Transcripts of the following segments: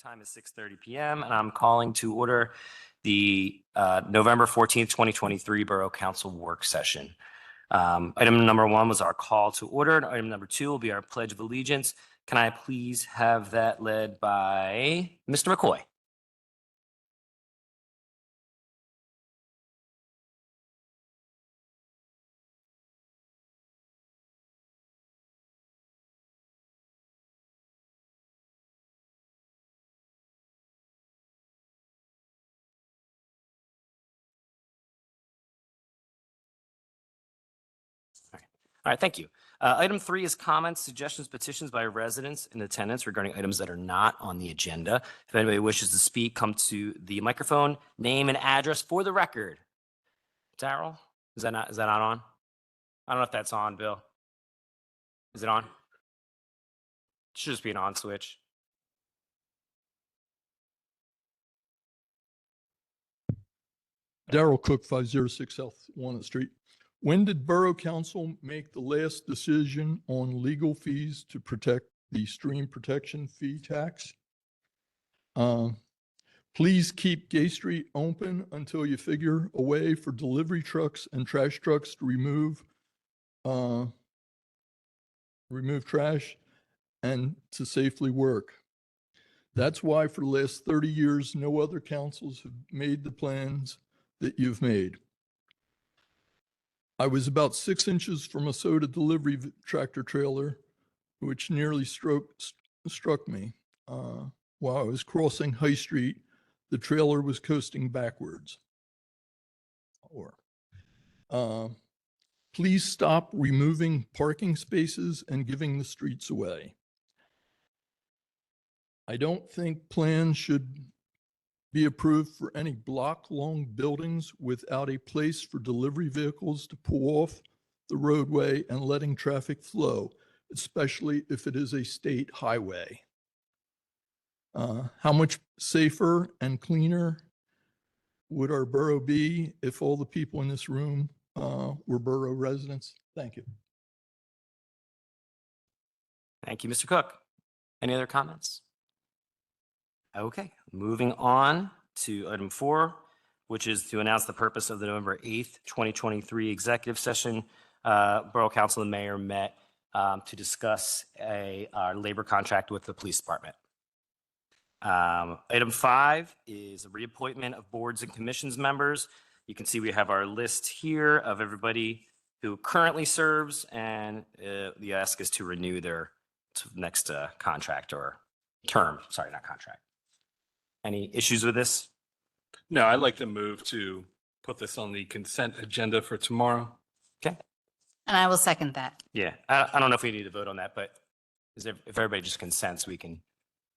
time is 6:30 p.m. and I'm calling to order the November 14th, 2023 Borough Council work session. Item number 1 was our call to order. And item number 2 will be our Pledge of Allegiance. Can I please have that led by Mr. McCoy? All right, thank you. Item 3 is comments, suggestions, petitions by residents in attendance regarding items that are not on the agenda. If anybody wishes to speak, come to the microphone, name and address for the record. Darrell, is that not on? I don't know if that's on, Bill. Is it on? It should just be an on switch. Darrell Cook, 506 South Walnut Street. When did Borough Council make the last decision on legal fees to protect the stream protection fee tax? Please keep Gay Street open until you figure a way for delivery trucks and trash trucks to remove trash and to safely work. That's why for the last 30 years, no other councils have made the plans that you've made. I was about 6 inches from a soda delivery tractor trailer, which nearly struck me. While I was crossing High Street, the trailer was coasting backwards. Please stop removing parking spaces and giving the streets away. I don't think plans should be approved for any block-long buildings without a place for delivery vehicles to pull off the roadway and letting traffic flow, especially if it is a state highway. How much safer and cleaner would our borough be if all the people in this room were borough residents? Thank you. Thank you, Mr. Cook. Any other comments? Okay, moving on to item 4, which is to announce the purpose of the November 8th, 2023 executive session. Borough Council and Mayor met to discuss our labor contract with the police department. Item 5 is a reappointment of boards and commissions members. You can see we have our list here of everybody who currently serves, and the ask is to renew their next contract or term. Sorry, not contract. Any issues with this? No, I'd like to move to put this on the consent agenda for tomorrow. Okay. And I will second that. Yeah, I don't know if we need to vote on that, but if everybody just consents, we can.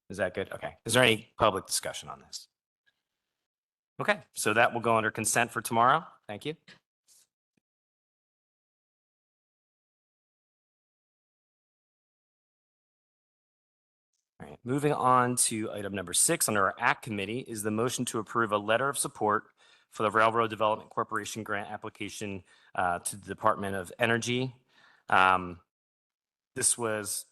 Is that good? Okay. Is there any public discussion on this? Okay, so that will go under consent for tomorrow. Thank you. All right, moving on to item number 6 under our ACT committee is the motion to approve a letter of support for the Railroad Development Corporation grant application to the Department of Energy. This was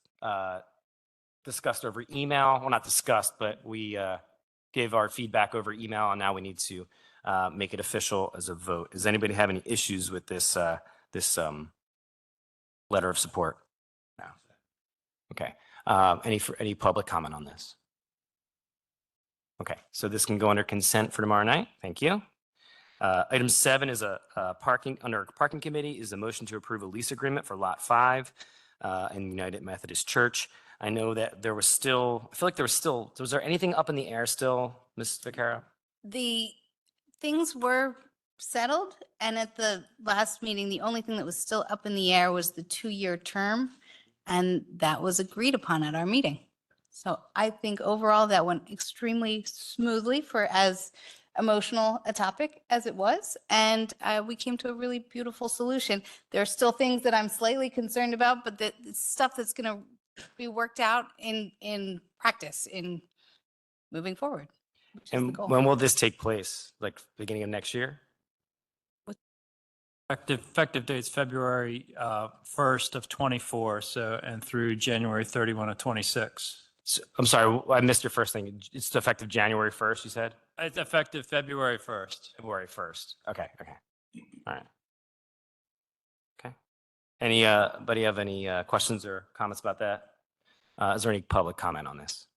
discussed over email. Well, not discussed, but we gave our feedback over email, and now we need to make it official as a vote. Does anybody have any issues with this letter of support? No. Okay. Any public comment on this? Okay, so this can go under consent for tomorrow night. Thank you. Item 7 is under parking committee is a motion to approve a lease agreement for Lot 5 in United Methodist Church. I know that there was still, was there anything up in the air still, Ms. Vaccaro? The things were settled, and at the last meeting, the only thing that was still up in the air was the 2-year term, and that was agreed upon at our meeting. So I think overall that went extremely smoothly for as emotional a topic as it was, and we came to a really beautiful solution. There are still things that I'm slightly concerned about, but the stuff that's going to be worked out in practice in moving forward. And when will this take place? Like beginning of next year? Effective date's February 1st of 24, so and through January 31 of 26. I'm sorry, I missed your first thing. It's effective January 1st, you said? It's effective February 1st. February 1st. Okay. All right. Okay. Anybody have any questions or comments about that? Is there any public comment on this?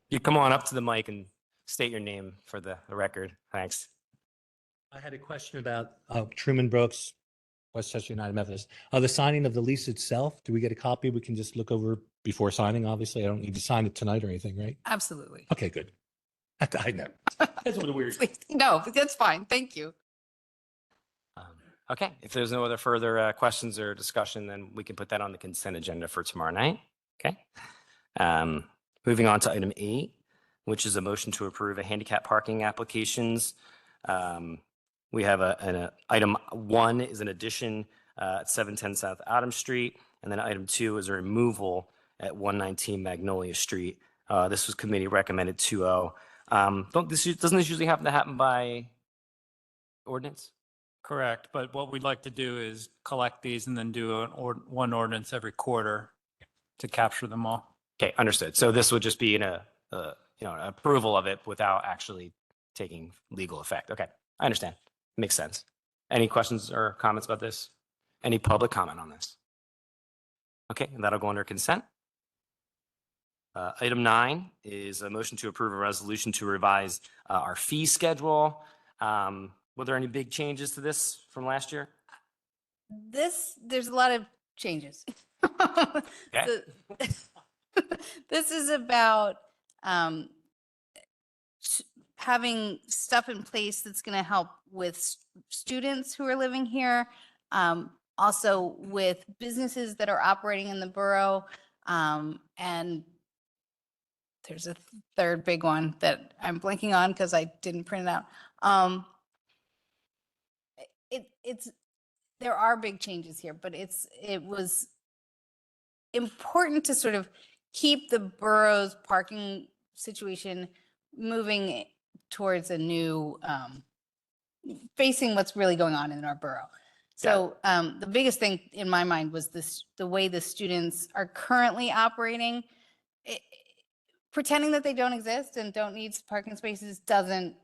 You come on up to the mic and state your name for the record. Thanks. I had a question about Truman Brooks, Westchester United Methodist. The signing of the lease itself, do we get a copy we can just look over before signing? Obviously, I don't need to sign it tonight or anything, right? Absolutely. Okay, good. I know. That's what weird. No, that's fine. Thank you. Okay, if there's no other further questions or discussion, then we can put that on the consent agenda for tomorrow night. Okay. Moving on to item 8, which is a motion to approve a handicap parking applications. We have an item 1 is an addition at 710 South Adams Street, and then item 2 is a removal at 119 Magnolia Street. This was committee recommended 2-0. Doesn't this usually happen by ordinance? Correct. But what we'd like to do is collect these and then do one ordinance every quarter to capture them all. Okay, understood. So this would just be an approval of it without actually taking legal effect. Okay, I understand. Makes sense. Any questions or comments about this? Any public comment on this? Okay, and that'll go under consent. Item 9 is a motion to approve a resolution to revise our fee schedule. Were there any big changes to this from last year? There's a lot of changes. Okay. This is about having stuff in place that's going to help with students who are living here, also with businesses that are operating in the borough, and there's a third big one that I'm blanking on because I didn't print it out. There are big changes here, but it was important to sort of keep the borough's parking situation moving towards a new, facing what's really going on in our borough. So the biggest thing in my mind was the way the students are currently operating. Pretending that they don't exist and don't need parking spaces doesn't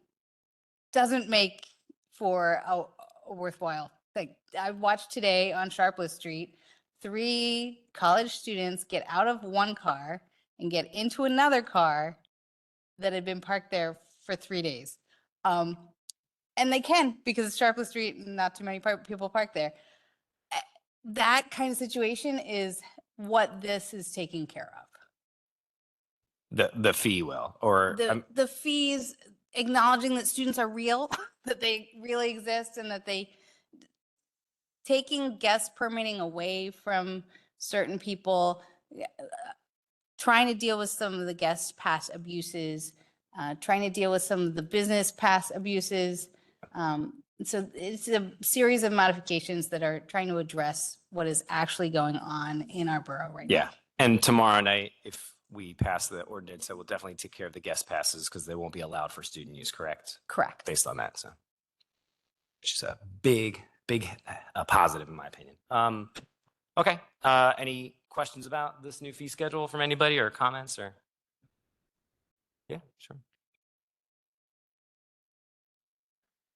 make for a worthwhile thing. I watched today on Sharpless Street, 3 college students get out of one car and get into another car that had been parked there for 3 days. And they can because it's Sharpless Street and not too many people park there. That kind of situation is what this is taking care of. The fee will, or The fees, acknowledging that students are real, that they really exist, and that taking guest permitting away from certain people, trying to deal with some of the guest pass abuses, trying to deal with some of the business pass abuses. So it's a series of modifications that are trying to address what is actually going on in our borough right now. yeah. And tomorrow night, if we pass the ordinance, it will definitely take care of the guest passes because they won't be allowed for student use, correct? Correct. Based on that, so which is a big positive in my opinion. Okay. Any questions about this new fee schedule from anybody or comments or? Yeah, sure.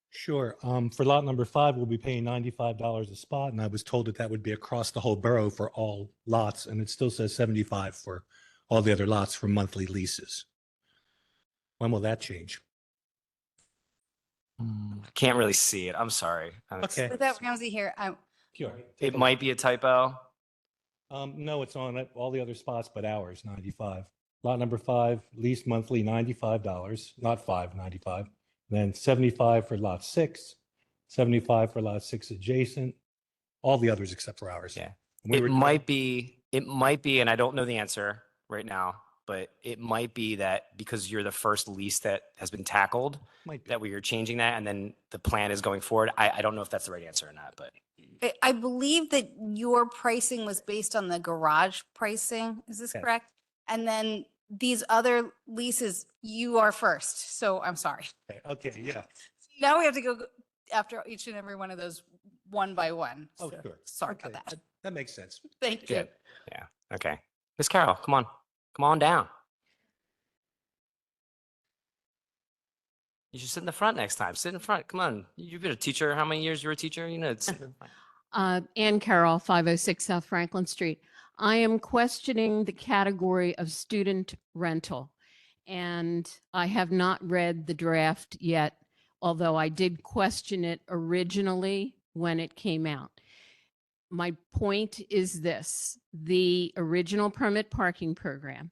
Sure. For lot number 5, we'll be paying $95 a spot, and I was told that would be across the whole borough for all lots, and it still says 75 for all the other lots for monthly leases. When will that change? Can't really see it. I'm sorry. Okay. Without Ramsey here, Sure. It might be a typo. No, it's on all the other spots but ours, 95. Lot number 5, lease monthly $95, not 5.95. Then 75 for lot 6, 75 for lot 6 adjacent, all the others except for ours. Yeah. We It were- might be, and I don't know the answer right now, but it might be that because you're the first lease that has been tackled, Might be. that we are changing that, and then the plan is going forward. I don't know if that's the right answer or not, but I believe that your pricing was based on the garage pricing. Is this Yes. correct? And then these other leases, you are first. So I'm sorry. Okay, yeah. Now we have to go after each and every one of those one by one. Oh, So sure. Sorry Okay, about that. that makes sense. Thank you. good. Yeah. Okay. Miss Carroll, come on. Come on down. You should sit in the front next time. Sit in front. Come on. You've been a teacher. How many years you were a teacher? You know, it's Ann Carroll, 506 South Franklin Street. I am questioning the category of student rental, and I have not read the draft yet, although I did question it originally when it came out. My point is this: the original permit parking program,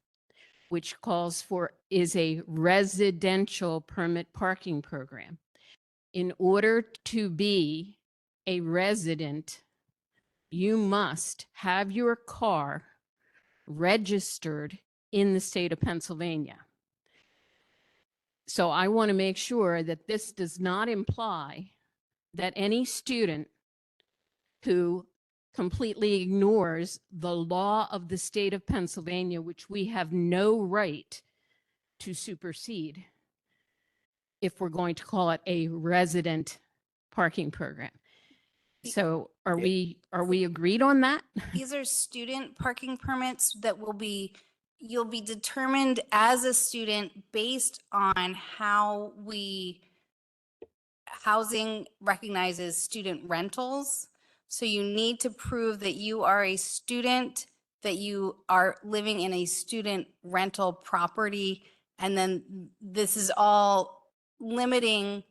which calls for, is a residential permit parking program. In order to be a resident, you must have your car registered in the state of Pennsylvania. So I want to make sure that this does not imply that any student who completely ignores the law of the state of Pennsylvania, which we have no right to supersede, if we're going to call it a resident parking program. So are we agreed on that? These are student parking permits that you'll be determined as a student based on how housing recognizes student rentals. So you need to prove that you are a student, that you are living in a student rental property. And then this is all limiting,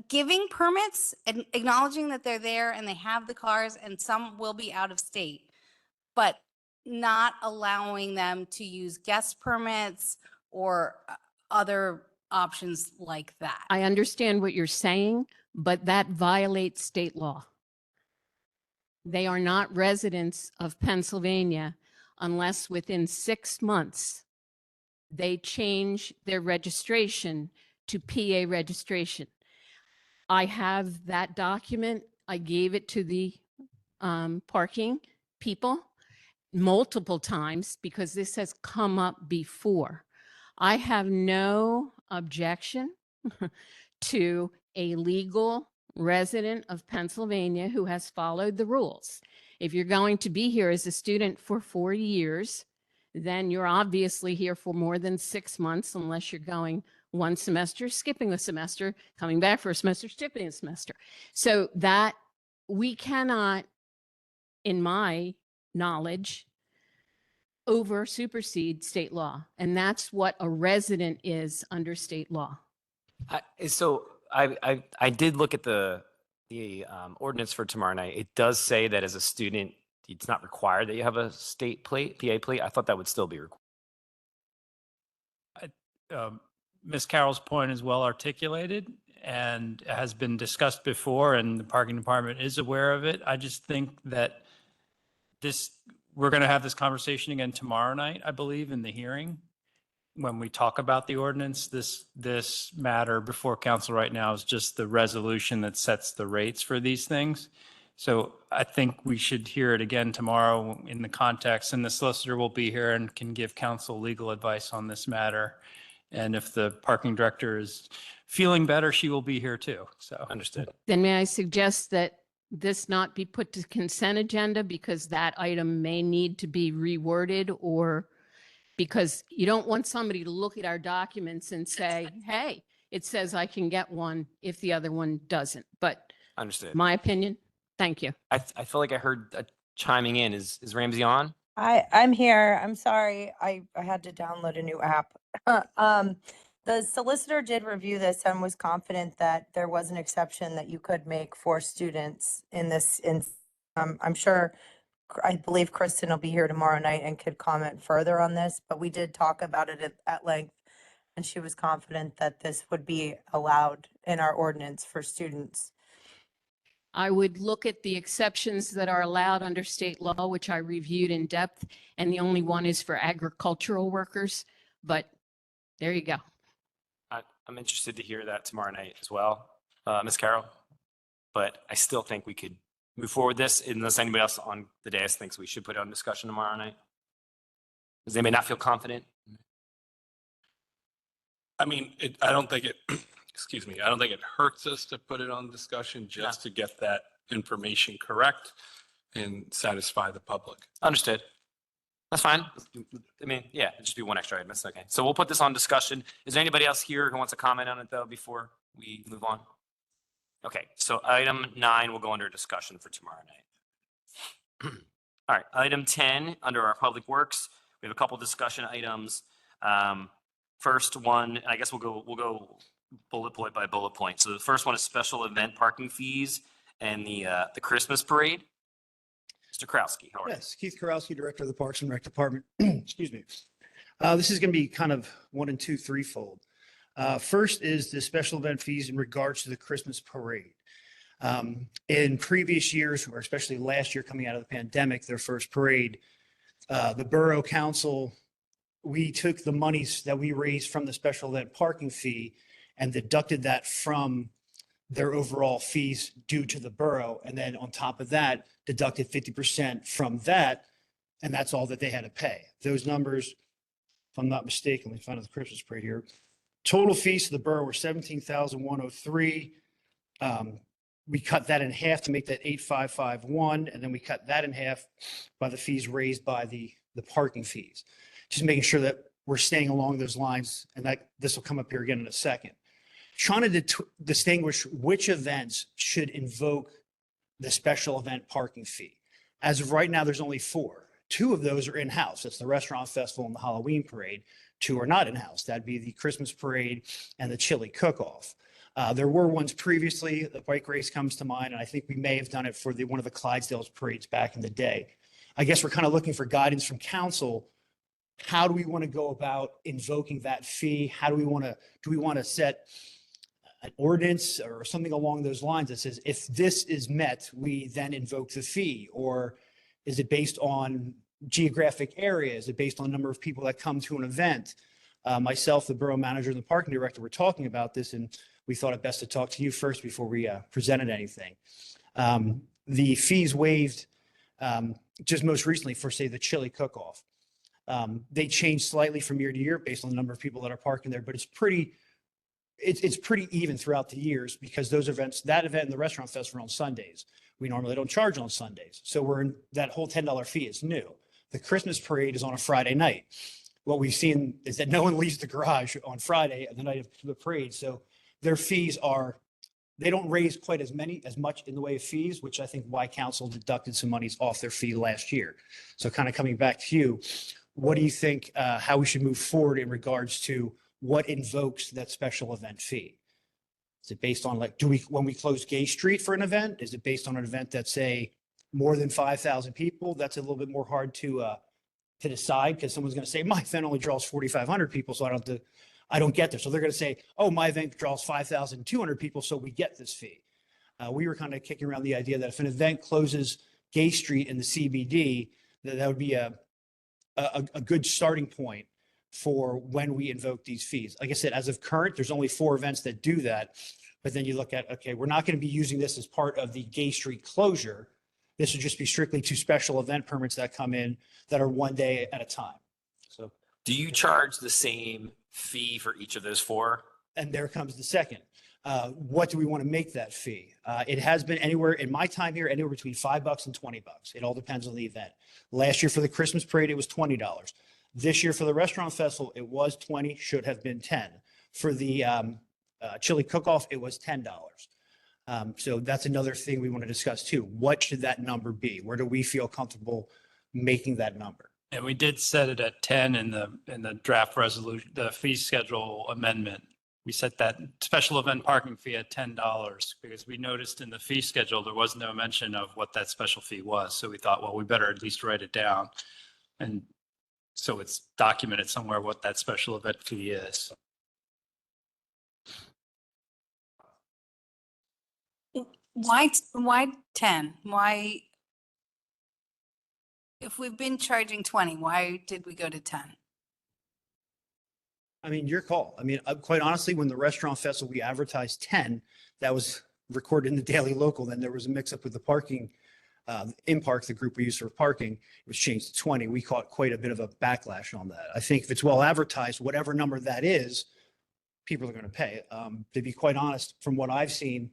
giving permits and acknowledging that they're there and they have the cars, and some will be out of state, but not allowing them to use guest permits or other options like that. I understand what you're saying, but that violates state law. They are not residents of Pennsylvania unless within 6 months they change their registration to PA registration. I have that document. I gave it to the parking people multiple times because this has come up before. I have no objection to a legal resident of Pennsylvania who has followed the rules. If you're going to be here as a student for 4 years, then you're obviously here for more than 6 months, unless you're going one semester, skipping a semester, coming back for a semester, skipping a semester. So that we cannot, in my knowledge, over supersede state law. And that's what a resident is under state law. I did look at the ordinance for tomorrow night. It does say that as a student, it's not required that you have a state plate, PA plate. I thought that would still be required. Ms. Carroll's point is well articulated and has been discussed before, and the parking department is aware of it. I just think that we're going to have this conversation again tomorrow night, I believe, in the hearing. When we talk about the ordinance, this matter before council right now is just the resolution that sets the rates for these things. So I think we should hear it again tomorrow in the context, and the solicitor will be here and can give council legal advice on this matter. And if the parking director is feeling better, she will be here too. So Understood. Then may I suggest that this not be put to consent agenda because that item may need to be reworded, or because you don't want somebody to look at our documents and say, hey, it says I can get one if the other one doesn't. But Understood. my opinion, thank you. I feel like I heard chiming in. Is Ramsey on? I'm here. I'm sorry. I had to download a new app. The solicitor did review this and was confident that there was an exception that you could make for students in this. I'm sure, I believe Kristen will be here tomorrow night and could comment further on this, but we did talk about it at length. And she was confident that this would be allowed in our ordinance for students. I would look at the exceptions that are allowed under state law, which I reviewed in depth, and the only one is for agricultural workers. But there you go. I'm interested to hear that tomorrow night as well, Ms. Carroll. But I still think we could move forward this unless anybody else on the dais thinks we should put it on discussion tomorrow night. Does anybody not feel confident? I mean, I don't think it, excuse me, I don't think it hurts us to put it on discussion just to get that information correct and satisfy the public. Understood. That's fine. I mean, yeah, it'd just be one extra item. That's okay. So we'll put this on discussion. Is there anybody else here who wants to comment on it though before we move on? Okay, so item 9 will go under discussion for tomorrow night. All right, item 10 under our public works, we have a couple discussion items. First one, I guess we'll go bullet point by bullet point. So the first one is special event parking fees and the Christmas parade. Mr. Krowski, how are you? Yes, Keith Karowski, Director of the Parks and Rec Department. Excuse me. This is going to be kind of 1 and 2, threefold. First is the special event fees in regards to the Christmas parade. In previous years, or especially last year coming out of the pandemic, their first parade, the Borough Council, we took the monies that we raised from the special event parking fee and deducted that from their overall fees due to the borough. And then on top of that, deducted 50% from that. And that's all that they had to pay. Those numbers, if I'm not mistaken, let me find the Christmas parade here. Total fees to the borough were $17,103. We cut that in half to make that 8,551. And then we cut that in half by the fees raised by the parking fees. Just making sure that we're staying along those lines, and that this will come up here again in a second. Trying to distinguish which events should invoke the special event parking fee. As of right now, there's only 4. 2 of those are in-house. That's the restaurant festival and the Halloween parade. 2 are not in-house. That'd be the Christmas parade and the chili cook-off. There were ones previously. The bike race comes to mind, and I think we may have done it for one of the Clydesdales parades back in the day. I guess we're kind of looking for guidance from council. How do we want to go about invoking that fee? Do we want to set an ordinance or something along those lines that says, if this is met, we then invoke the fee? Or is it based on geographic area? Is it based on the number of people that come to an event? Myself, the borough manager, and the parking director were talking about this, and we thought it best to talk to you first before we presented anything. The fees waived just most recently for, say, the chili cook-off. They change slightly from year to year based on the number of people that are parking there, but it's pretty even throughout the years, because those events, that event and the restaurant festival are on Sundays. We normally don't charge on Sundays. So that whole $10 fee is new. The Christmas parade is on a Friday night. What we've seen is that no one leaves the garage on Friday and the night of the parade. So their fees they don't raise quite as much in the way of fees, which I think why council deducted some monies off their fee last year. So kind of coming back to you, what do you think, how we should move forward in regards to what invokes that special event fee? Is it based on when we close Gay Street for an event? Is it based on an event that's, say, more than 5,000 people? That's a little bit more hard to decide, because someone's going to say, my event only draws 4,500 people, so I don't get there. So they're going to say, oh, my event draws 5,200 people, so we get this fee. We were kind of kicking around the idea that if an event closes Gay Street in the CBD, that would be a good starting point for when we invoke these fees. Like I said, as of current, there's only 4 events that do that. But then you look at, okay, we're not going to be using this as part of the Gay Street closure. This would just be strictly 2 special event permits that come in that are 1 day at a time. So, Do you charge the same fee for each of those 4? and there comes the second. What do we want to make that fee? It has been anywhere in my time here, anywhere between $5 and $20. It all depends on the event. Last year for the Christmas parade, it was $20. This year for the restaurant festival, it was 20, should have been 10. For the chili cook-off, it was $10. So that's another thing we want to discuss too. What should that number be? Where do we feel comfortable making that number? And we did set it at 10 in the draft resolution, the fee schedule amendment. We set that special event parking fee at $10 because we noticed in the fee schedule, there was no mention of what that special fee was. So we thought, well, we better at least write it down. And so it's documented somewhere what that special event fee is. Why 10? Why, if we've been charging 20, why did we go to 10? I mean, your call. I mean, quite honestly, when the restaurant festival, we advertised 10, that was recorded in the Daily Local. Then there was a mix up with the parking, in park, the group we used for parking, it was changed to 20. We caught quite a bit of a backlash on that. I think if it's well advertised, whatever number that is, people are going to pay. To be quite honest, from what I've seen,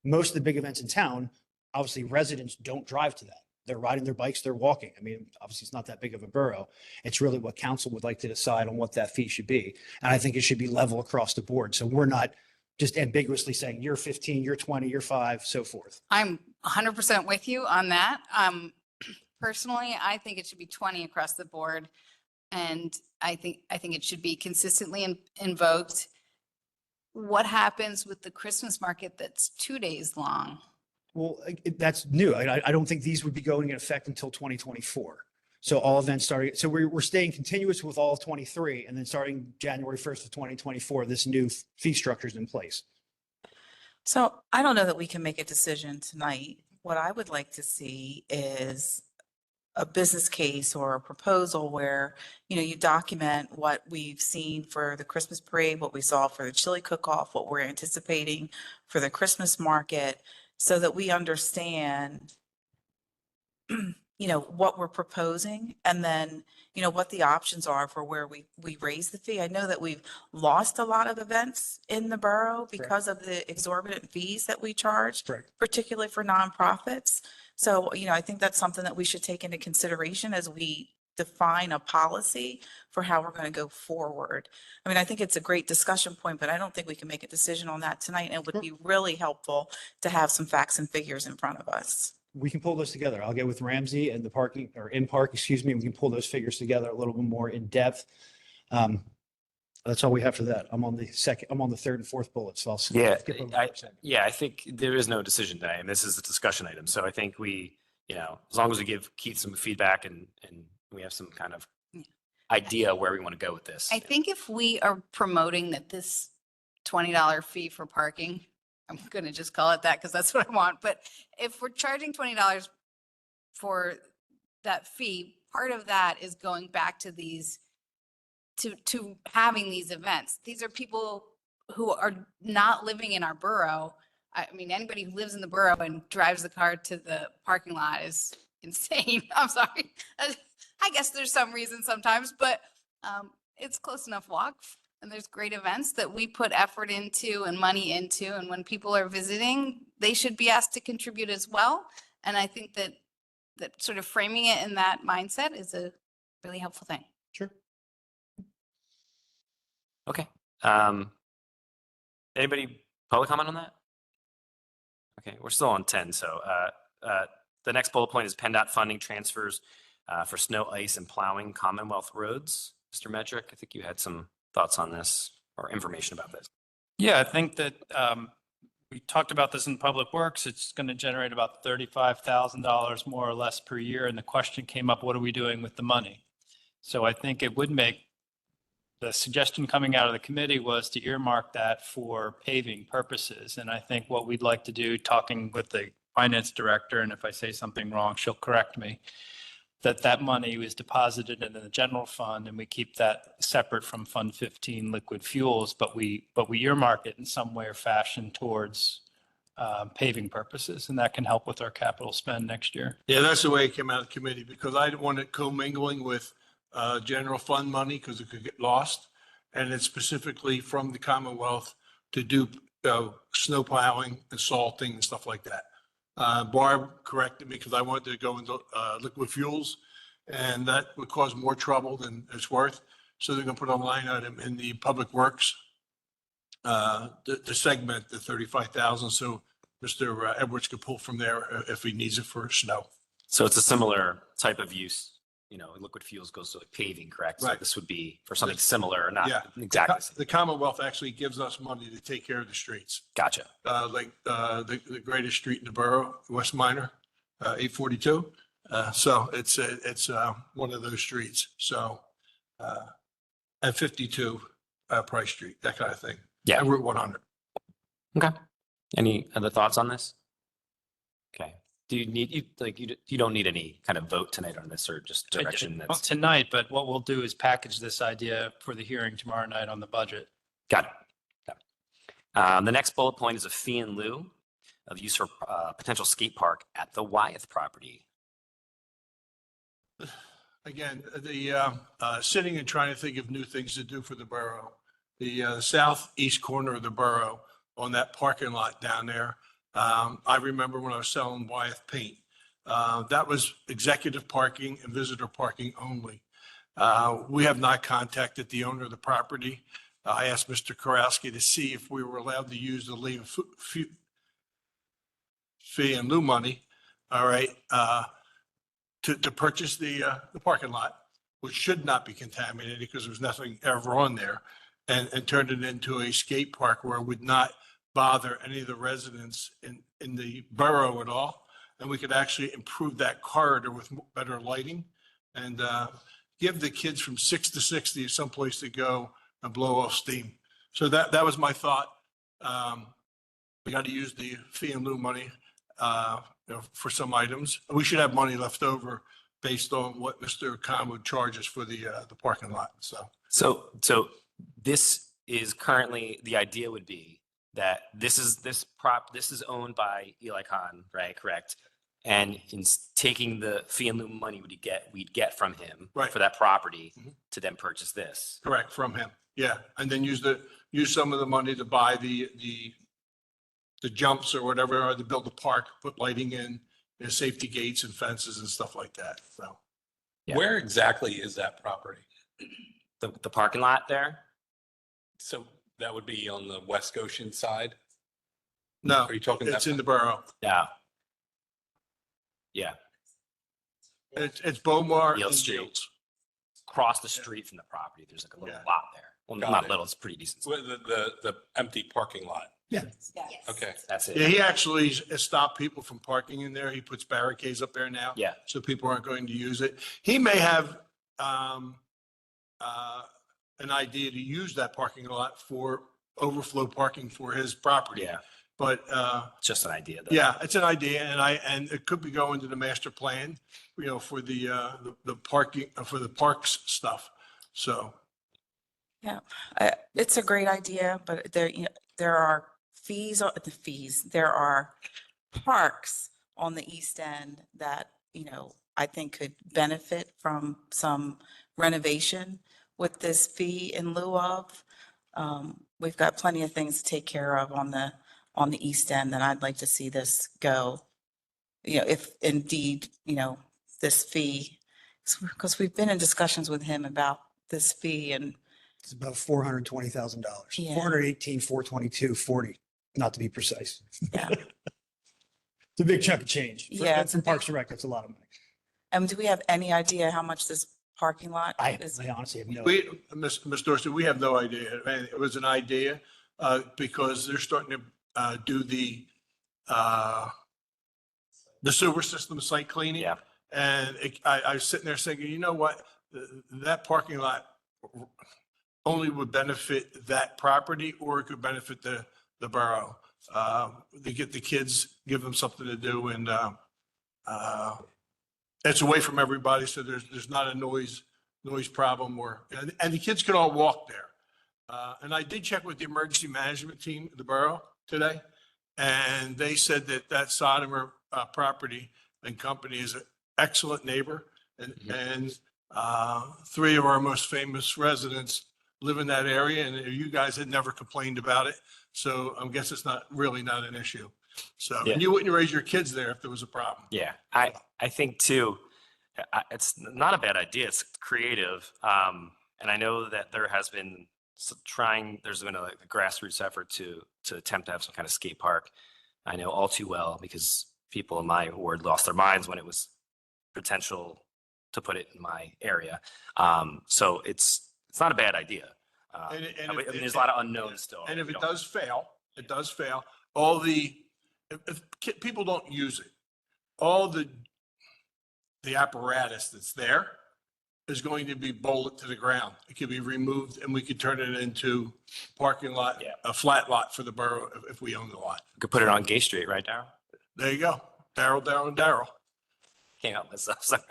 most of the big events in town, obviously residents don't drive to that. they're riding their bikes, they're walking. I mean, obviously it's not that big of a borough. It's really what council would like to decide on what that fee should be. And I think it should be level across the board. So we're not just ambiguously saying you're 15, you're 20, you're 5, so forth. I'm 100% with you on that. Personally, I think it should be 20 across the board. And I think it should be consistently invoked. What happens with the Christmas market that's 2 days long? Well, that's new. I don't think these would be going in effect until 2024. So all events starting, so we're staying continuous with all of 23, and then starting January 1st of 2024, this new fee structure is in place. So I don't know that we can make a decision tonight. What I would like to see is a business case or a proposal where, you document what we've seen for the Christmas parade, what we saw for the chili cook-off, what we're anticipating for the Christmas market, so that we understand, what we're proposing, and then, what the options are for where we raise the fee. I know that we've lost a lot of events in the borough because of the exorbitant fees that we charge, Correct. particularly for nonprofits. So, I think that's something that we should take into consideration as we define a policy for how we're going to go forward. I mean, I think it's a great discussion point, but I don't think we can make a decision on that tonight. And it would be really helpful to have some facts and figures in front of us. We can pull those together. I'll get with Ramsey and the parking, or in park, excuse me, and we can pull those figures together a little bit more in depth. That's all we have for that. I'm on the third and fourth bullet, so I'll Yeah, skip over. I think there is no decision today, and this is a discussion item. So I think we, as long as we give Keith some feedback and we have some kind of idea where we want to go with this. I think if we are promoting that this $20 fee for parking, I'm going to just call it that because that's what I want. But if we're charging $20 for that fee, part of that is going back to these, to having these events. These are people who are not living in our borough. I mean, anybody who lives in the borough and drives the car to the parking lot is insane. I'm sorry. I guess there's some reason sometimes, but it's close enough walk. And there's great events that we put effort into and money into. And when people are visiting, they should be asked to contribute as well. And I think that sort of framing it in that mindset is a really helpful thing. Sure. Okay. Anybody public comment on that? Okay, we're still on 10. So the next bullet point is PennDOT funding transfers for snow, ice, and plowing Commonwealth roads. Mr. Medrick, I think you had some thoughts on this or information about this. Yeah, I think that we talked about this in Public Works. It's going to generate about $35,000 more or less per year. And the question came up, what are we doing with the money? So I think it would make, the suggestion coming out of the committee was to earmark that for paving purposes. And I think what we'd like to do, talking with the finance director, and if I say something wrong, she'll correct me, that money was deposited in the general fund and we keep that separate from Fund 15 liquid fuels, but we earmark it in some way or fashion towards paving purposes, and that can help with our capital spend next year. Yeah, that's the way it came out of committee, because I didn't want it commingling with general fund money because it could get lost. And it's specifically from the Commonwealth to do snow plowing and salting and stuff like that. Barb corrected me because I wanted to go into liquid fuels, and that would cause more trouble than it's worth. So they're going to put a line item in the Public Works to segment the 35,000. So Mr. Edwards could pull from there if he needs it for snow. So it's a similar type of use. Liquid fuels goes to like paving, correct? So Right. this would be for something similar, not Yeah. exactly. The Commonwealth actually gives us money to take care of the streets. Gotcha. Like the greatest street in the borough, West Minor, 842. So it's one of those streets. So and 52 Price Street, that kind of thing. Yeah. And Route 100. Okay. Any other thoughts on this? Okay. Do you need, you don't need any kind of vote tonight on this, or just direction? Not That's tonight, but what we'll do is package this idea for the hearing tomorrow night on the budget. got it. Got it. The next bullet point is a fee in lieu of use for potential skate park at the Wyeth property. Again, the sitting and trying to think of new things to do for the borough. The southeast corner of the borough on that parking lot down there. I remember when I was selling Wyeth paint, That was executive parking and visitor parking only. We have not contacted the owner of the property. I asked Mr. Karowski to see if we were allowed to use the fee and lieu money, all right, to purchase the parking lot, which should not be contaminated because there's nothing ever on there, and turn it into a skate park where it would not bother any of the residents in the borough at all. And we could actually improve that corridor with better lighting and give the kids from 6 to 60 someplace to go and blow off steam. So that was my thought. We got to use the fee and lieu money for some items. We should have money left over based on what Mr. Khan would charge us for the parking lot. So this is currently, the idea would be that this is owned by Eli Khan, right? Correct. And in taking the fee and lieu money we'd get from him Right. for that property Mhm. to then purchase this. Correct, from him. Yeah, and then use some of the money to buy the jumps or whatever, or to build the park, put lighting in, safety gates and fences and stuff like that. So Yeah. Where exactly is that property? The parking lot there? So that would be on the West Goshen side? no, Are you talking that? it's in the borough. Yeah. Yeah. It's Bomar Yield and Street. Yields. Across the street from the property, there's like a little Yeah. lot there. Well, Got not it. little, it's pretty decent. Well, the empty parking lot. Okay. That's it. Yeah, he actually has stopped people from parking in there. He puts barricades up there now. Yeah. So people aren't going to use it. He may have an idea to use that parking lot for overflow parking for his property. Yeah. But It's just an idea though. yeah, it's an idea, and it could be going to the master plan, for the parking, for the parks stuff. So, It's a great idea, but there are there are parks on the East End that, I think could benefit from some renovation with this fee in lieu of. We've got plenty of things to take care of on the East End that I'd like to see this go. If indeed, this fee, because we've been in discussions with him about this fee and It's about $420,000, Yeah. 418, 422, 40, not to be precise. Yeah. It's a big chunk of change. Yeah, it's a From Parks and Rec, that's a lot of money. do we have any idea how much this parking lot is? I honestly have no. Ms. Dorsey, we have no idea. I mean, it was an idea because they're starting to do the sewer system site cleaning. Yeah. And I was sitting there thinking, you know what? That parking lot only would benefit that property, or it could benefit the borough. To get the kids, give them something to do, and it's away from everybody, so there's not a noise problem, and the kids can all walk there. And I did check with the emergency management team at the borough today, and they said that Sodom property and company is an excellent neighbor, and three of our most famous residents live in that area, and you guys had never complained about it. So I guess it's not an issue. So, Yeah. and you wouldn't raise your kids there if there was a problem. Yeah, I think too, it's not a bad idea. It's creative. And I know that there has been there's been a grassroots effort to attempt to have some kind of skate park. I know all too well because people in my ward lost their minds when it was potential to put it in my area. So it's not a bad idea. And I mean, there's a lot of unknowns still. And if We it don't- does fail, if people don't use it, all the apparatus that's there is going to be bolted to the ground. It could be removed and we could turn it into parking lot, Yeah. a flat lot for the borough if we own the lot. We could put it on Gay Street, right, Darryl? There you go. Daryl. Can't help myself, sorry.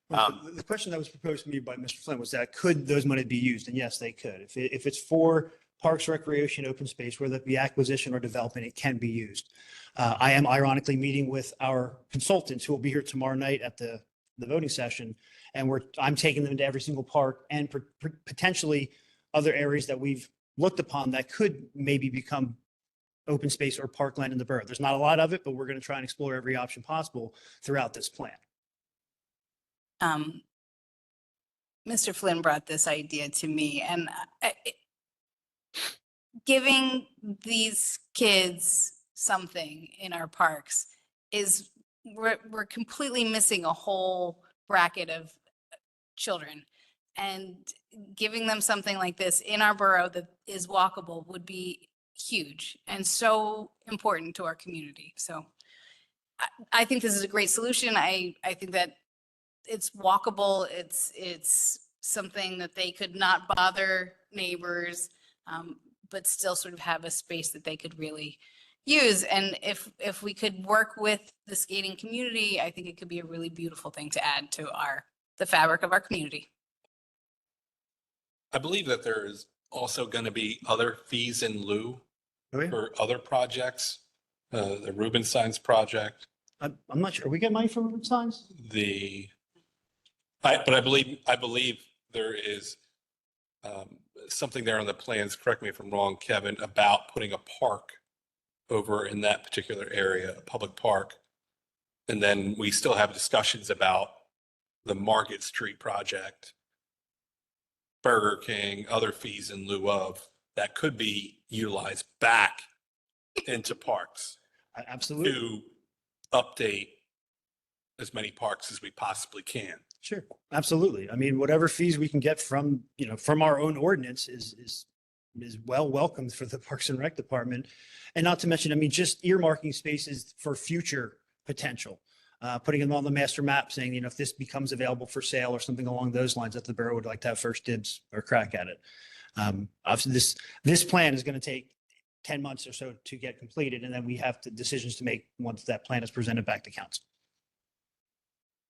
The question that was proposed to me by Mr. Flynn was that could those money be used? And yes, they could. If it's for parks, recreation, open space, whether it be acquisition or development, it can be used. I am ironically meeting with our consultants who will be here tomorrow night at the voting session. And I'm taking them to every single park and potentially other areas that we've looked upon that could maybe become open space or parkland in the borough. There's not a lot of it, but we're going to try and explore every option possible throughout this plan. Mr. Flynn brought this idea to me, and giving these kids something in our parks is, we're completely missing a whole bracket of children. And giving them something like this in our borough that is walkable would be huge and so important to our community. So I think this is a great solution. I think that it's walkable. It's something that they could not bother neighbors, but still sort of have a space that they could really use. And if we could work with the skating community, I think it could be a really beautiful thing to add to the fabric of our community. I believe that there is also going to be other fees in lieu Oh, yeah. for other projects. The Rubenstein's project, I'm not sure. We get money from road signs? but I believe there is something there on the plans, correct me if I'm wrong, Kevin, about putting a park over in that particular area, a public park. And then we still have discussions about the Market Street project, Burger King, other fees in lieu of that could be utilized back into parks Absolutely. to update as many parks as we possibly can. Sure. Absolutely. I mean, whatever fees we can get from, from our own ordinance is well welcomed for the Parks and Rec Department. And not to mention, I mean, just earmarking spaces for future potential. Putting them on the master map saying, if this becomes available for sale or something along those lines, that the borough would like to have first dibs or crack at it. Obviously, this plan is going to take 10 months or so to get completed, and then we have the decisions to make once that plan is presented back to council.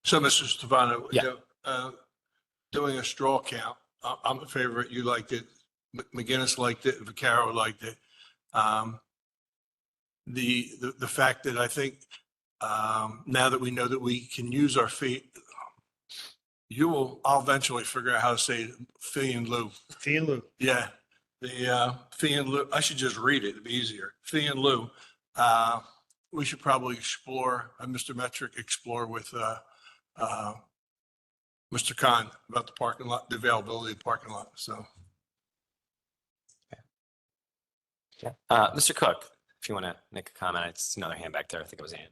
So, Mr. Stefano, Yeah. doing a straw count, I'm a favorite. You liked it. McGinnis liked it. Vaccaro liked it. The fact that I think now that we know that we can use our feet, I'll eventually figure out how to say fee in lieu. Fee in lieu. Yeah, the fee in lieu. I should just read it. It'd be easier. Fee in lieu. We should probably explore, Mr. Metric, explore with Mr. Khan about the parking lot, the availability of the parking lot. So, Mr. Cook, if you want to make a comment, it's another hand back there. I think it was Ann.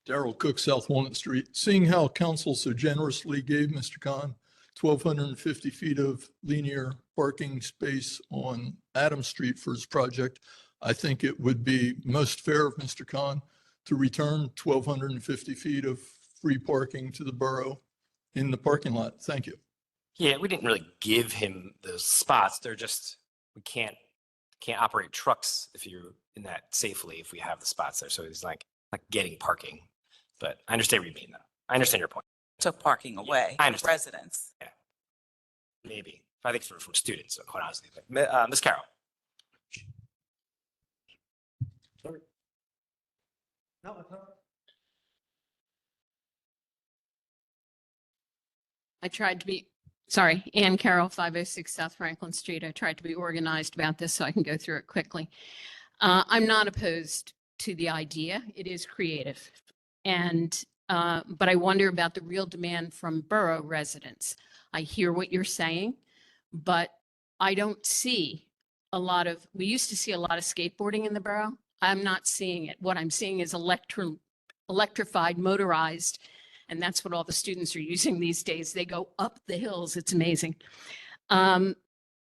Darrell Cook, South Walnut Street. Seeing how council so generously gave Mr. Khan 1,250 feet of linear parking space on Adams Street for his project, I think it would be most fair of Mr. Khan to return 1,250 feet of free parking to the borough in the parking lot. Thank you. Yeah, we didn't really give him those spots. They're just, we can't operate trucks if you're in that safely if we have the spots there. So it's like getting parking. But I understand what you mean, though. I understand your point. Took parking away. I understand. Residents. Yeah, maybe. I think from students, quite honestly. But, Ms. Carroll. I tried to be, sorry, Ann Carroll, 506 South Franklin Street. I tried to be organized about this so I can go through it quickly. I'm not opposed to the idea. It is creative. But I wonder about the real demand from borough residents. I hear what you're saying, but I don't see we used to see a lot of skateboarding in the borough. I'm not seeing it. What I'm seeing is electrified, motorized, and that's what all the students are using these days. They go up the hills. It's amazing. And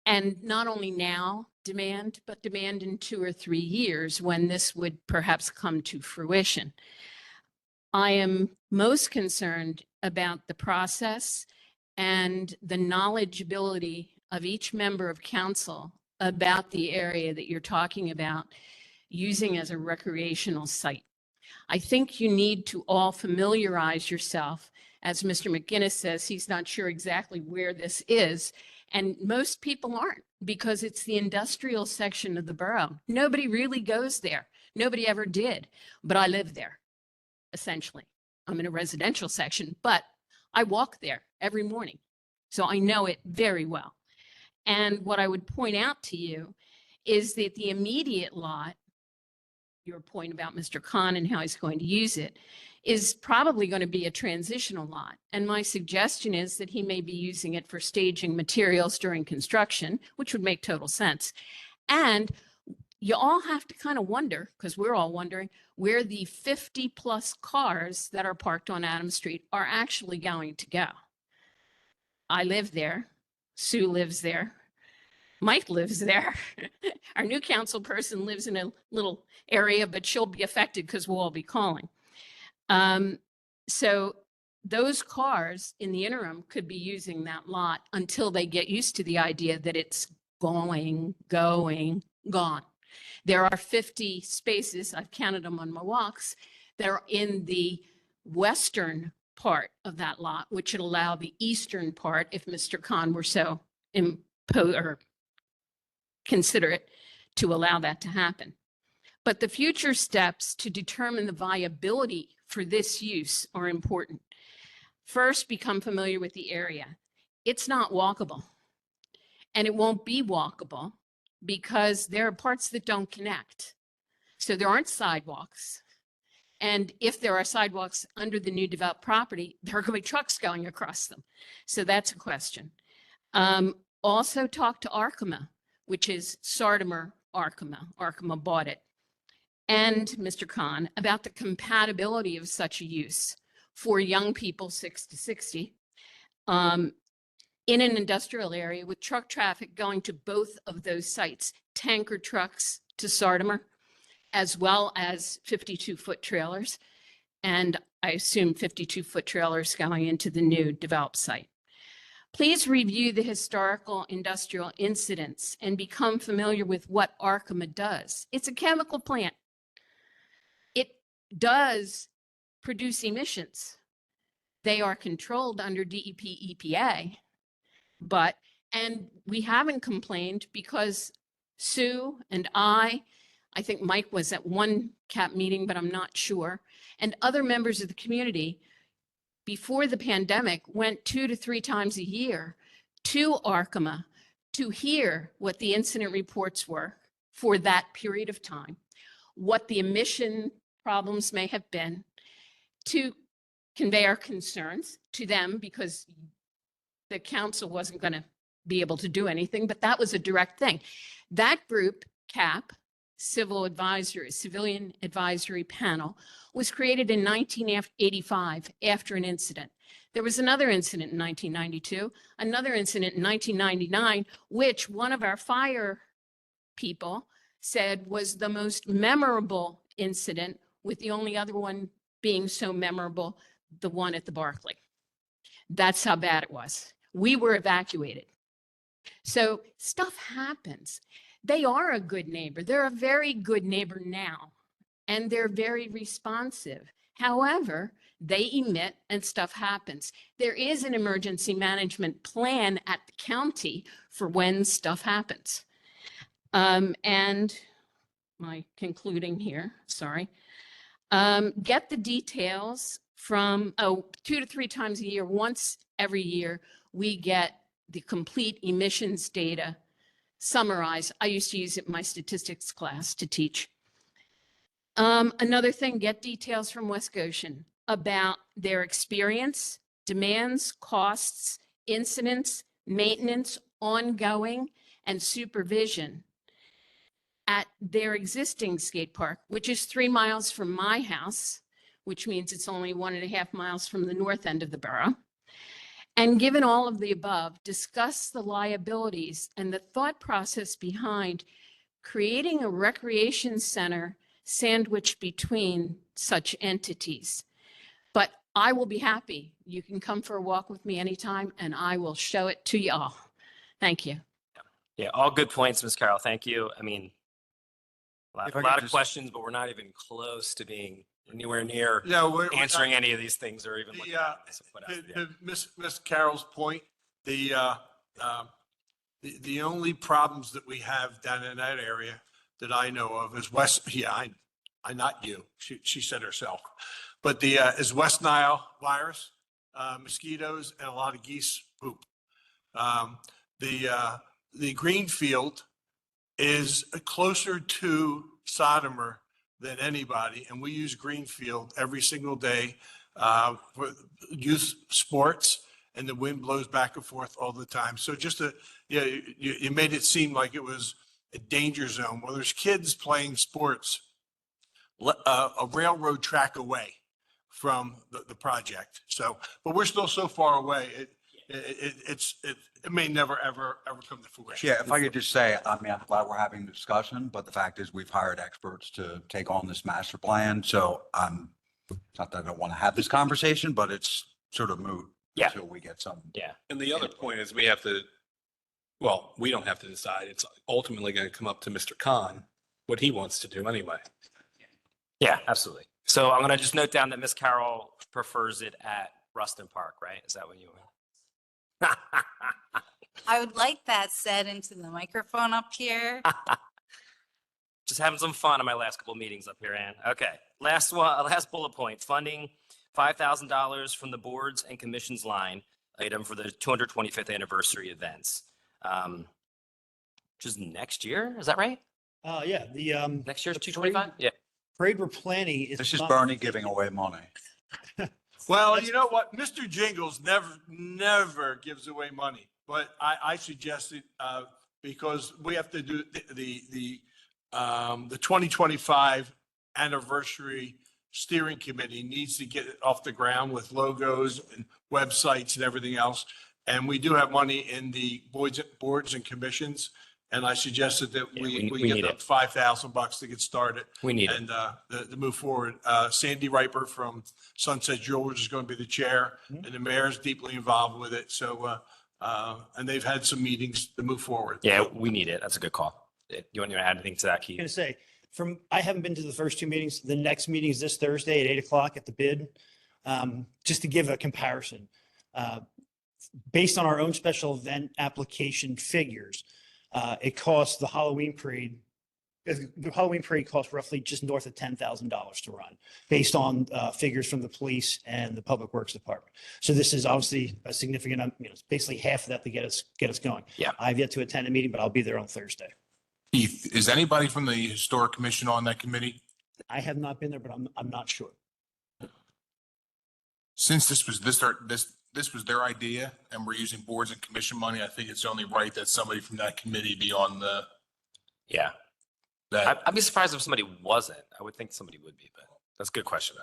not only now demand, but demand in 2 or 3 years when this would perhaps come to fruition. I am most concerned about the process and the knowledgeability of each member of council about the area that you're talking about using as a recreational site. I think you need to all familiarize yourself. As Mr. McGinnis says, he's not sure exactly where this is. And most people aren't because it's the industrial section of the borough. Nobody really goes there. Nobody ever did, but I live there. Essentially, I'm in a residential section, but I walk there every morning. So I know it very well. And what I would point out to you is that the immediate lot your point about Mr. Khan and how he's going to use it, is probably going to be a transitional lot. And my suggestion is that he may be using it for staging materials during construction, which would make total sense. And you all have to kind of wonder, because we're all wondering, where the 50 plus cars that are parked on Adams Street are actually going to go. I live there. Sue lives there. Mike lives there. Our new council person lives in a little area, but she'll be affected because we'll all be calling. So those cars in the interim could be using that lot until they get used to the idea that it's gone. There are 50 spaces, I've counted them on my walks, that are in the western part of that lot, which would allow the eastern part, if Mr. Khan were so considerate to allow that to happen. But the future steps to determine the viability for this use are important. First, become familiar with the area. It's not walkable, and it won't be walkable because there are parts that don't connect. So there aren't sidewalks. And if there are sidewalks under the new developed property, there are going to be trucks going across them. So that's a question. Also talk to Arkema, which is Sardimer Arkema. Arkema bought it. And Mr. Khan, about the compatibility of such a use for young people 6 to 60 in an industrial area with truck traffic going to both of those sites, tanker trucks to Sardimer, as well as 52-foot trailers. And I assume 52-foot trailers going into the new developed site. Please review the historical industrial incidents and become familiar with what Arkema does. It's a chemical plant. It does produce emissions. They are controlled under DEP EPA, and we haven't complained because Sue and I think Mike was at one CAP meeting, but I'm not sure, and other members of the community before the pandemic went 2 to 3 times a year to Arkema to hear what the incident reports were for that period of time, what the emission problems may have been, to convey our concerns to them because the council wasn't going to be able to do anything, but that was a direct thing. That group, CAP, Civilian Advisory Panel, was created in 1985 after an incident. There was another incident in 1992, another incident in 1999, which one of our fire people said was the most memorable incident, with the only other one being so memorable, the one at the Barclay. That's how bad it was. We were evacuated. So stuff happens. They are a good neighbor. They're a very good neighbor now, and they're very responsive. However, they emit and stuff happens. There is an emergency management plan at the county for when stuff happens. And my concluding here, sorry. Get the details from 2 to 3 times a year. Once every year, we get the complete emissions data summarized. I used to use it in my statistics class to teach. Another thing, get details from Worksession about their experience, demands, costs, incidents, maintenance, ongoing, and supervision at their existing skate park, which is 3 miles from my house, which means it's only 1.5 miles from the north end of the borough. And given all of the above, discuss the liabilities and the thought process behind creating a recreation center sandwiched between such entities. But I will be happy. You can come for a walk with me anytime and I will show it to y'all. Thank you. Yeah, all good points, Ms. Carroll. Thank you. I mean, a If I lot could of just- questions, but we're not even close to being anywhere near No, we're answering any of these things or even The, looking at this. What else? Yeah. to Ms. Carroll's point, the only problems that we have down in that area that I know of is I not you, she said herself, but is West Nile virus, mosquitoes, and a lot of geese poop. The Greenfield is closer to Sodom than anybody, and we use Greenfield every single day for youth sports, and the wind blows back and forth all the time. So just you made it seem like it was a danger zone. Well, there's kids playing sports a railroad track away from the project. So, but we're still so far away. It may never, ever come to fruition. Yeah, if I could just say, I mean, I'm glad we're having the discussion, but the fact is we've hired experts to take on this master plan. So I'm, not that I don't want to have this conversation, but it's sort of moot Yeah. until we get some. Yeah. And the other point is we have to, well, we don't have to decide. It's ultimately going to come up to Mr. Khan, what he wants to do anyway. Yeah, absolutely. So I'm going to just note down that Miss Carroll prefers it at Ruston Park, right? Is that what you want? I would like that said into the microphone up here. Just having some fun on my last couple meetings up here, Ann. Okay, last one, last bullet point, funding $5,000 from the boards and commissions line item for the 225th anniversary events. Which is next year, is that right? Yeah, the, Next year's The 225? Yeah. parade we're planning is. This is not- Bernie giving away money. Well, you know what? Mr. Jingles never gives away money, but I suggested, because we have to do the 2025 anniversary steering committee needs to get it off the ground with logos and websites and everything else. And we do have money in the boards and commissions. And I suggested that Yeah, we we get need them it. $5,000 to get started. We need it. And to move forward. Sandy Riper from Sunset Jewelers is going to be the chair, Mhm. and the mayor's deeply involved with it. So, and they've had some meetings to move forward. Yeah, we need it. That's a good call. You want to add anything to that, I'm Keith? gonna say, I haven't been to the first two meetings. The next meeting is this Thursday at 8 o'clock at the bid. Just to give a comparison. Based on our own special event application figures, it costs the Halloween parade costs roughly just north of $10,000 to run, based on figures from the police and the Public Works Department. So this is obviously a significant, it's basically half of that to get us going. Yeah. I've yet to attend a meeting, but I'll be there on Thursday. Keith, is anybody from the Historic Commission on that committee? I have not been there, but I'm not sure. Since this was this was their idea and we're using boards and commission money, I think it's only right that somebody from that committee be on Yeah. I'd be surprised if somebody wasn't. I would think somebody would be, but that's a good question.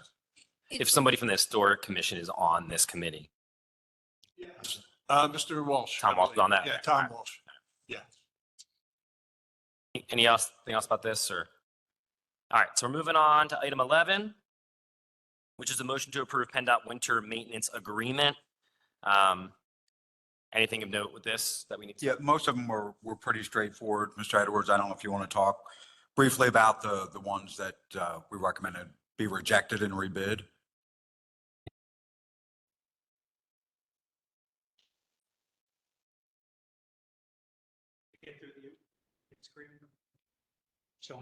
If somebody from the Historic Commission is on this committee. Mr. Walsh. Tom Walsh is on that. Yeah, Tom Walsh. Yeah. Anything else about this or? All right, so we're moving on to item 11, which is a motion to approve PennDOT winter maintenance agreement. Anything of note with this that we need to? Yeah, most of them were pretty straightforward. Mr. Edwards, I don't know if you want to talk briefly about the ones that we recommended be rejected and rebid.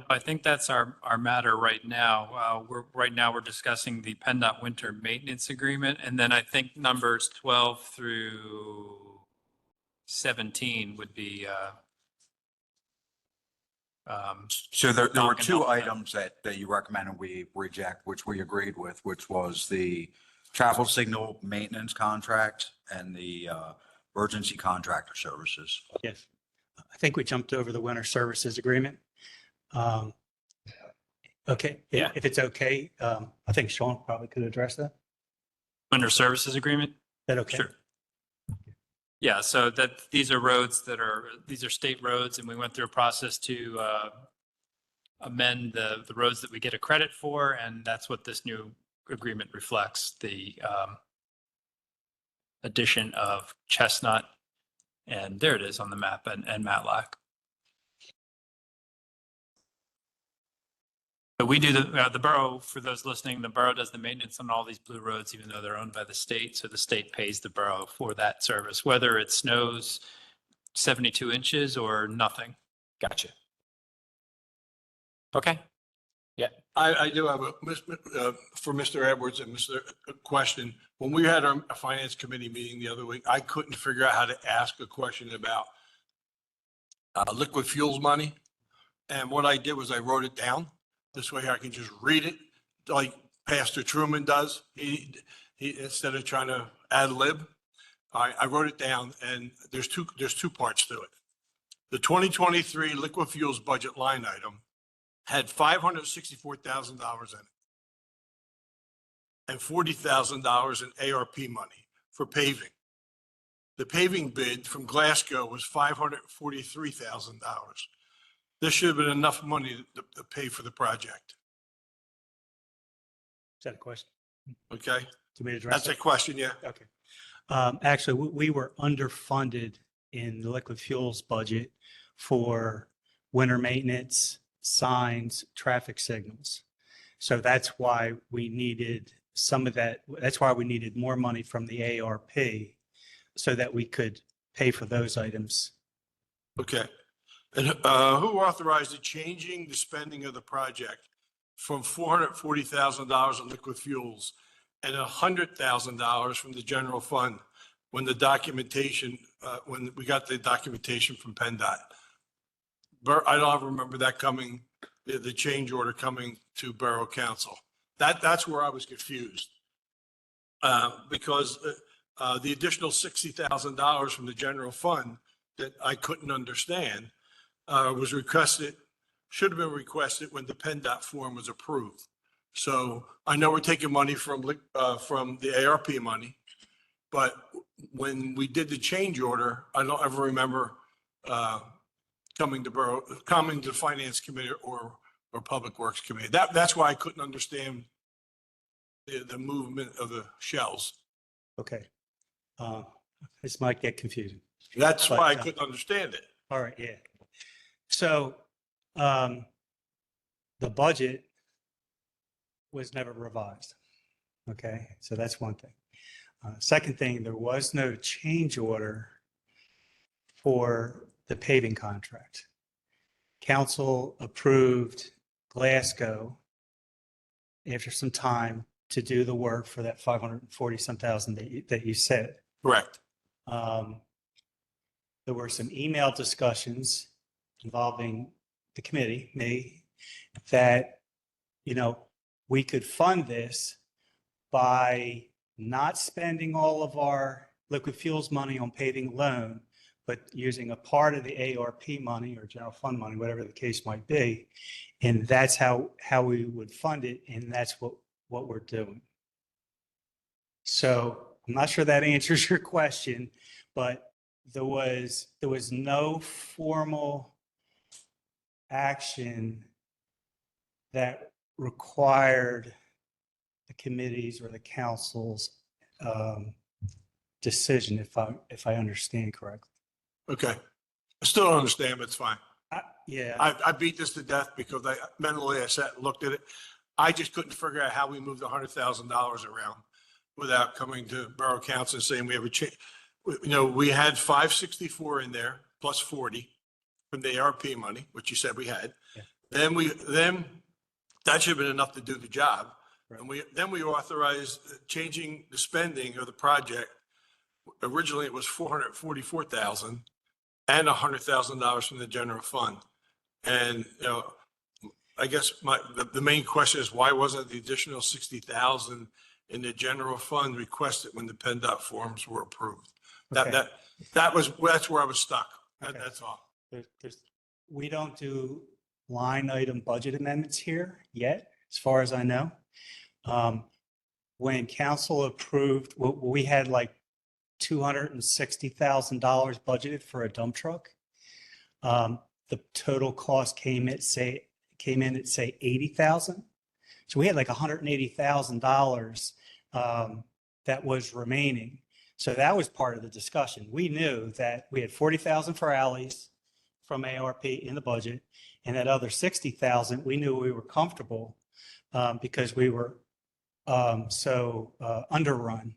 I think that's our matter right now. We're discussing the PennDOT winter maintenance agreement. And then I think numbers 12 through 17 would be, So there were Talking two about that. items that you recommended we reject, which we agreed with, which was the travel signal maintenance contract and the emergency contractor services. Yes. I think we jumped over the winter services agreement. Okay. Yeah. If it's okay, I think Sean probably could address that. under services agreement. Is that okay? Sure. Yeah, so these are roads these are state roads, and we went through a process to amend the roads that we get a credit for, and that's what this new agreement reflects, the addition of Chestnut, and there it is on the map, and Matlack. But we do the borough, for those listening, the borough does the maintenance on all these blue roads, even though they're owned by the state. So the state pays the borough for that service, whether it snows 72 inches or nothing. Gotcha. Okay. I do have for Mr. Edwards and Mr. question. When we had our finance committee meeting the other week, I couldn't figure out how to ask a question about liquid fuels money. And what I did was I wrote it down. This way I can just read it like Pastor Truman does. He instead of trying to ad lib, I wrote it down, and there's two parts to it. The 2023 liquid fuels budget line item had $564,000 in it and $40,000 in ARP money for paving. The paving bid from Glasgow was $543,000. This should have been enough money to pay for the project. Is that a question? Okay, To me to address that's a it? question, yeah. Okay. Actually, we were underfunded in the liquid fuels budget for winter maintenance, signs, traffic signals. So that's why we needed some of that. That's why we needed more money from the ARP so that we could pay for those items. Okay. And who authorized the changing the spending of the project from $440,000 in liquid fuels and $100,000 from the general fund when the documentation, when we got the documentation from PennDOT? I don't remember that coming, the change order coming to Borough Council. That's where I was confused. Because the additional $60,000 from the general fund that I couldn't understand was requested, should have been requested when the PennDOT form was approved. So I know we're taking money from the ARP money, but when we did the change order, I don't ever remember coming to Finance Committee or Public Works Committee. That's why I couldn't understand the movement of the shells. Okay. This might get confusing. That's But, why I couldn't understand it. All right, yeah. So the budget was never revised. Okay, so that's one thing. Second thing, there was no change order for the paving contract. Council approved Glasgow after some time to do the work for that 540-some thousand that you said. Correct. There were some email discussions involving the committee, me, that, we could fund this by not spending all of our liquid fuels money on paving alone, but using a part of the ARP money or general fund money, whatever the case might be. And that's how we would fund it. And that's what we're doing. So I'm not sure that answers your question, but there was no formal action that required the committees or the council's decision, if I understand correctly. Okay. I still don't understand, but it's fine. Yeah. I beat this to death because mentally I sat and looked at it. I just couldn't figure out how we moved $100,000 around without coming to Borough Council and saying we have a change. We had 564 in there plus 40 from the ARP money, which you said we had. Yeah. Then that should have been enough to do the job. Right. And we authorized changing the spending of the project. Originally, it was $444,000 and $100,000 from the general fund. And, I guess the main question is why wasn't the additional 60,000 in the general fund requested when the PennDOT forms were approved? Okay. That's where I was stuck. Okay. That's all. We don't do line item budget amendments here yet, as far as I know. When council approved, we had like $260,000 budgeted for a dump truck. The total cost came in at say 80,000. So we had like $180,000 that was remaining. So that was part of the discussion. We knew that we had 40,000 for alleys from ARP in the budget, and that other 60,000, we knew we were comfortable because we were so underrun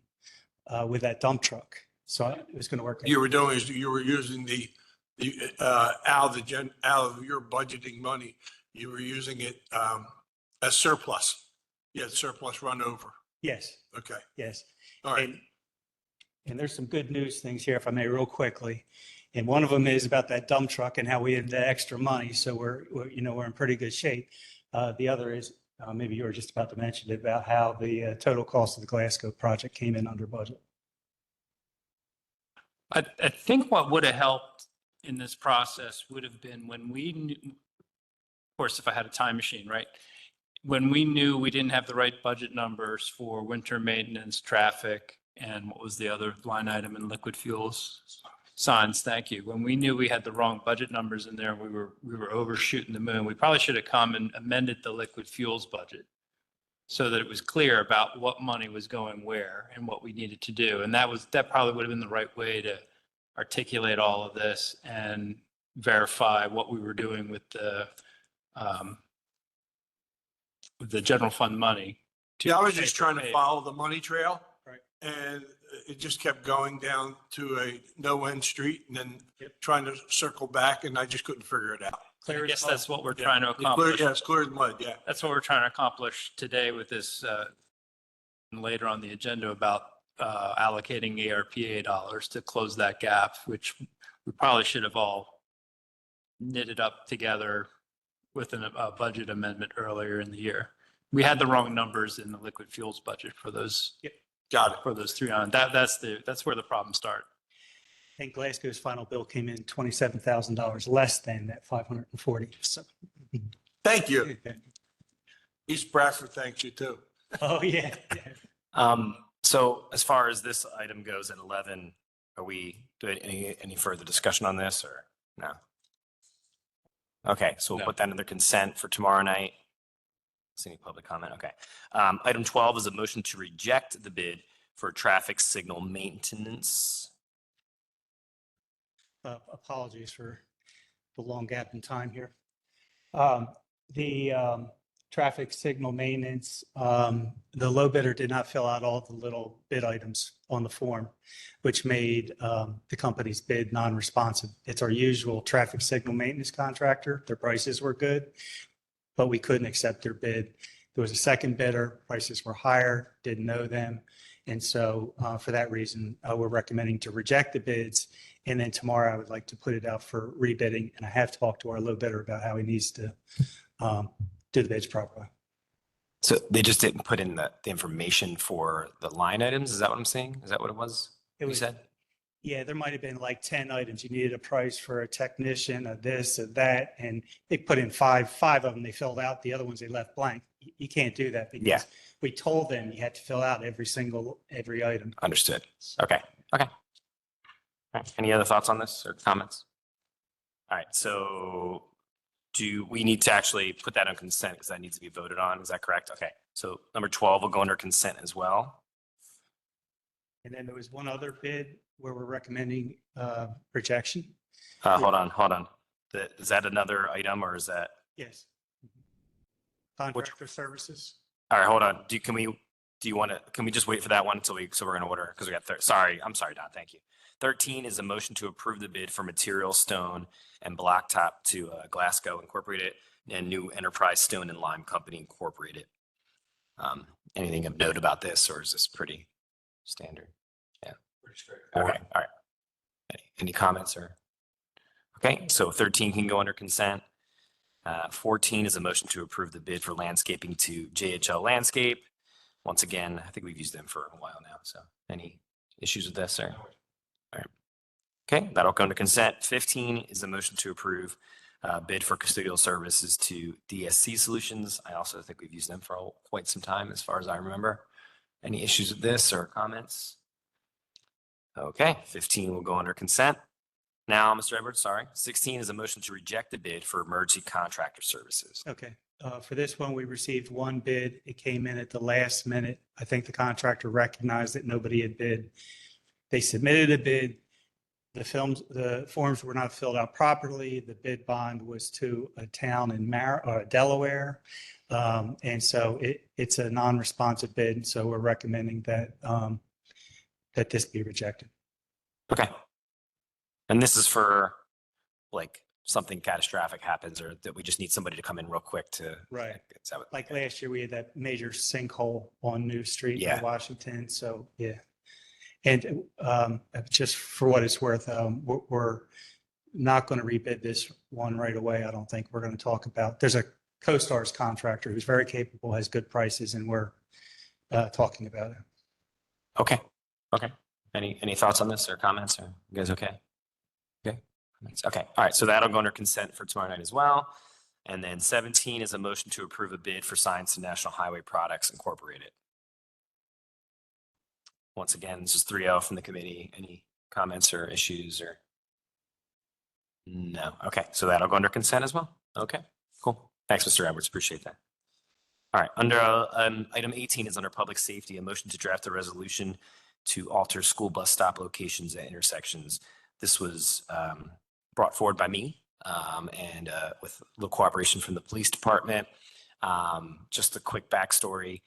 with that dump truck. So it was going to work. You were doing is you were using the out of your budgeting money, you were using it as surplus. You had surplus run over. Yes. Okay. Yes. All right. And there's some good news things here, if I may, real quickly. And one of them is about that dump truck and how we had the extra money. So we're in pretty good shape. The other is, maybe you were just about to mention it, about how the total cost of the Glasgow project came in under budget. I think what would have helped in this process would have been when we knew, of course, if I had a time machine, right? When we knew we didn't have the right budget numbers for winter maintenance, traffic, and what was the other line item in liquid fuels? Signs, thank you. When we knew we had the wrong budget numbers in there, we were overshooting the moon. We probably should have come and amended the liquid fuels budget so that it was clear about what money was going where and what we needed to do. And that probably would have been the right way to articulate all of this and verify what we were doing with the general fund money. Yeah, I was just pay for trying to pay. follow the money trail. Right. And it just kept going down to a no-end street and then trying to circle back, and I just couldn't figure it out. I guess that's what we're Yeah. trying to It's clear- accomplish. Yeah, it's clear as mud, yeah. That's what we're trying to accomplish today with this, later on the agenda about allocating ARPA dollars to close that gap, which we probably should have all knitted up together with a budget amendment earlier in the year. We had the wrong numbers in the liquid fuels budget for those. Got it. For those 3 on, that's where the problem started. I think Glasgow's final bill came in $27,000 less than that 540. So, Thank you. East Bradford thanks you too. oh, yeah. So as far as this item goes at 11, are we doing any further discussion on this or no? Okay, so we'll No. put that under consent for tomorrow night. See any public comment? Okay. Item 12 is a motion to reject the bid for traffic signal maintenance. Apologies for the long gap in time here. The traffic signal maintenance, the low bidder did not fill out all the little bid items on the form, which made the company's bid non-responsive. It's our usual traffic signal maintenance contractor. Their prices were good, but we couldn't accept their bid. There was a second bidder, prices were higher, didn't know them. And so for that reason, we're recommending to reject the bids. And then tomorrow I would like to put it out for rebidding. And I have talked to our low bidder about how he needs to do the bids properly. So they just didn't put in the information for the line items? Is that what I'm saying? Is that what it was? It You was- said? Yeah, there might have been like 10 items. You needed a price for a technician, a this, a that, and they put in five of them they filled out. The other ones they left blank. You can't do that Yeah. because we told them you had to fill out every item. Understood. Okay. All right. Any other thoughts on this or comments? All right. So do we need to actually put that on consent because that needs to be voted on? Is that correct? Okay. So number 12 will go under consent as well. And then there was one other bid where we're recommending rejection. Hold on. Is that another item or is that? Yes. Contractor services. All right, hold on. Can we just wait for that one so we're going to order? Because we got, I'm sorry, Don, thank you. 13 is a motion to approve the bid for material stone and blacktop to Glasgow Incorporated and New Enterprise Stone and Lime Company Incorporated. Anything of note about this or is this pretty standard? Yeah. Pretty straightforward. Okay, all right. Any comments or? Okay, so 13 can go under consent. 14 is a motion to approve the bid for landscaping to JHL Landscape. Once again, I think we've used them for a while now. So any issues with this, sir? All right. Okay, that'll go under consent. 15 is a motion to approve bid for custodial services to DSC Solutions. I also think we've used them for quite some time as far as I remember. Any issues with this or comments? Okay, 15 will go under consent. Now, Mr. Edwards, sorry. 16 is a motion to reject the bid for emergency contractor services. Okay. For this one, we received one bid. It came in at the last minute. I think the contractor recognized that nobody had bid. They submitted a bid. The forms were not filled out properly. The bid bond was to a town in Delaware. And so it's a non-responsive bid. So we're recommending that that this be rejected. Okay. And this is for like something catastrophic happens or that we just need somebody to come in real quick to. Right. Is that what- Like last year, we had that major sinkhole on New Street Yeah. in Washington. So, yeah. And just for what it's worth, we're not going to rebid this one right away. I don't think we're going to talk about, there's a CoStar's contractor who's very capable, has good prices, and we're talking about it. Okay. Okay. Any thoughts on this or comments, or you guys okay? Okay. Okay. All right. So that'll go under consent for tomorrow night as well. And then 17 is a motion to approve a bid for Science and National Highway Products Incorporated. Once again, this is 3-0 from the committee. Any comments or issues or? No. Okay. So that'll go under consent as well. Okay. Cool. Thanks, Mr. Edwards. Appreciate that. All right. Under item 18 is under public safety, a motion to draft a resolution to alter school bus stop locations at intersections. This was brought forward by me and with a little cooperation from the police department. Just a quick backstory.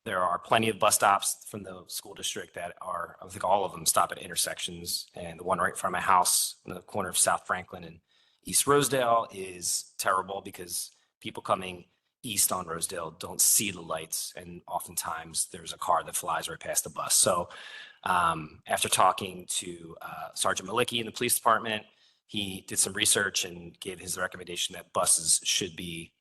There are plenty of bus stops from the school district that are, I think all of them stop at intersections. And the one right in front of my house, in the corner of South Franklin and East Rosedale, is terrible because people coming east on Rosedale don't see the lights. And oftentimes there's a car that flies right past the bus. So after talking to Sergeant Malicki in the police department, he did some research and gave his recommendation that buses should be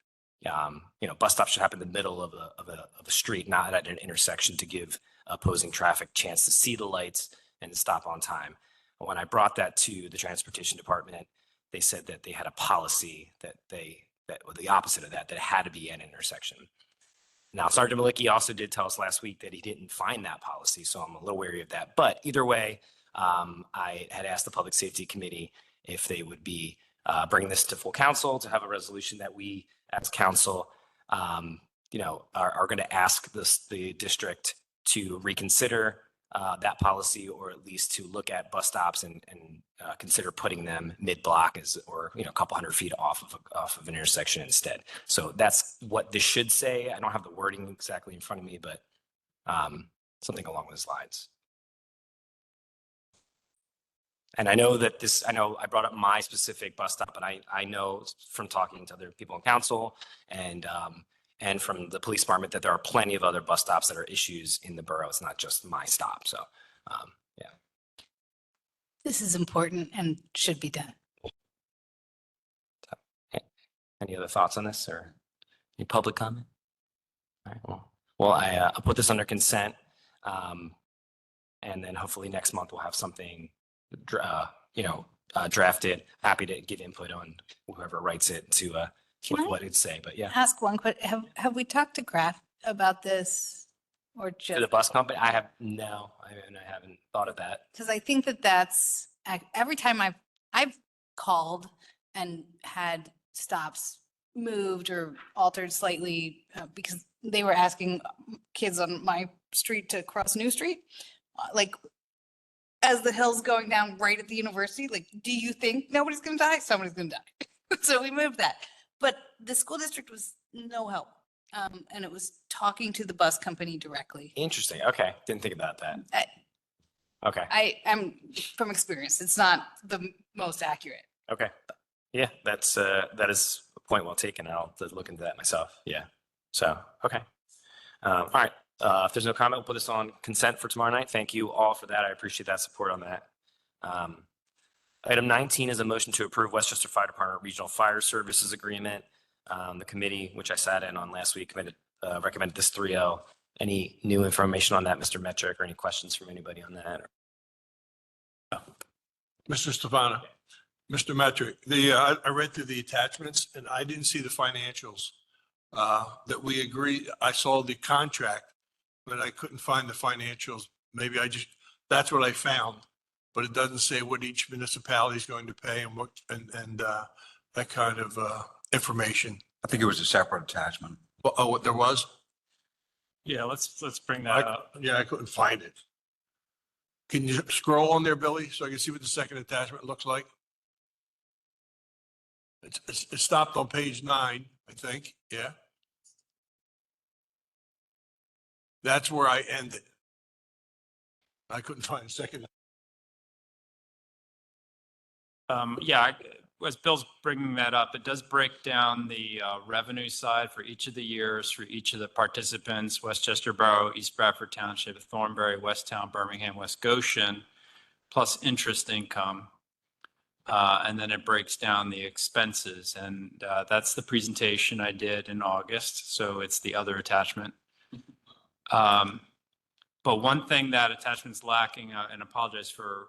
bus stops should happen in the middle of a street, not at an intersection, to give opposing traffic chance to see the lights and to stop on time. When I brought that to the transportation department, they said that they had a policy that was the opposite of that, that it had to be an intersection. Now, Sergeant Malicki also did tell us last week that he didn't find that policy, so I'm a little wary of that. But either way, I had asked the Public Safety Committee if they would be bringing this to full council to have a resolution that we, as council, are going to ask the district to reconsider that policy, or at least to look at bus stops and consider putting them mid-block or a couple hundred feet off of an intersection instead. So that's what this should say. I don't have the wording exactly in front of me, but something along those lines. And I know that I brought up my specific bus stop, but I know from talking to other people in council and from the police department that there are plenty of other bus stops that are issues in the borough. It's not just my stop. So, yeah. This is important and should be done. Any other thoughts on this or any public comment? All right. Well, I'll put this under consent. And then hopefully next month we'll have something drafted. Happy to give input on whoever writes it to what it'd say, but yeah. Ask one question. Have we talked to Graf about this, or To just? the bus company, I haven't thought of that. Because I think that's every time I've called and had stops moved or altered slightly because they were asking kids on my street to cross New Street, like as the hill's going down right at the university. Like, do you think nobody's going to die? Somebody's going to die. So we moved that. But the school district was no help. And it was talking to the bus company directly. Interesting. Okay. Didn't think about that. Okay. I'm from experience. It's not the most accurate. Okay. Yeah, that is a point well taken. I'll look into that myself. Yeah. So, okay. All right. If there's no comment, we'll put this on consent for tomorrow night. Thank you all for that. I appreciate that support on that. Item 19 is a motion to approve Westchester Fire Department Regional Fire Services Agreement. The committee, which I sat in on last week, recommended this 3-0. Any new information on that, Mr. Metric, or any questions from anybody on that? Mr. Stefano, Mr. Metric, I read through the attachments and I didn't see the financials that we agreed. I saw the contract, but I couldn't find the financials. Maybe that's what I found, but it doesn't say what each municipality is going to pay and what, and that kind of information. I think it was a separate attachment. Oh, what there was? Yeah, let's bring that up. Yeah, I couldn't find it. Can you scroll on there, Billy, so I can see what the second attachment looks like? It stopped on page 9, I think. Yeah. That's where I ended. I couldn't find a second. As Bill's bringing that up, it does break down the revenue side for each of the years for each of the participants: Westchester Borough, East Bradford Township, Thornbury, Westtown, Birmingham, West Goshen, plus interest income. And then it breaks down the expenses. And that's the presentation I did in August. So it's the other attachment. But one thing that attachment's lacking, and apologize for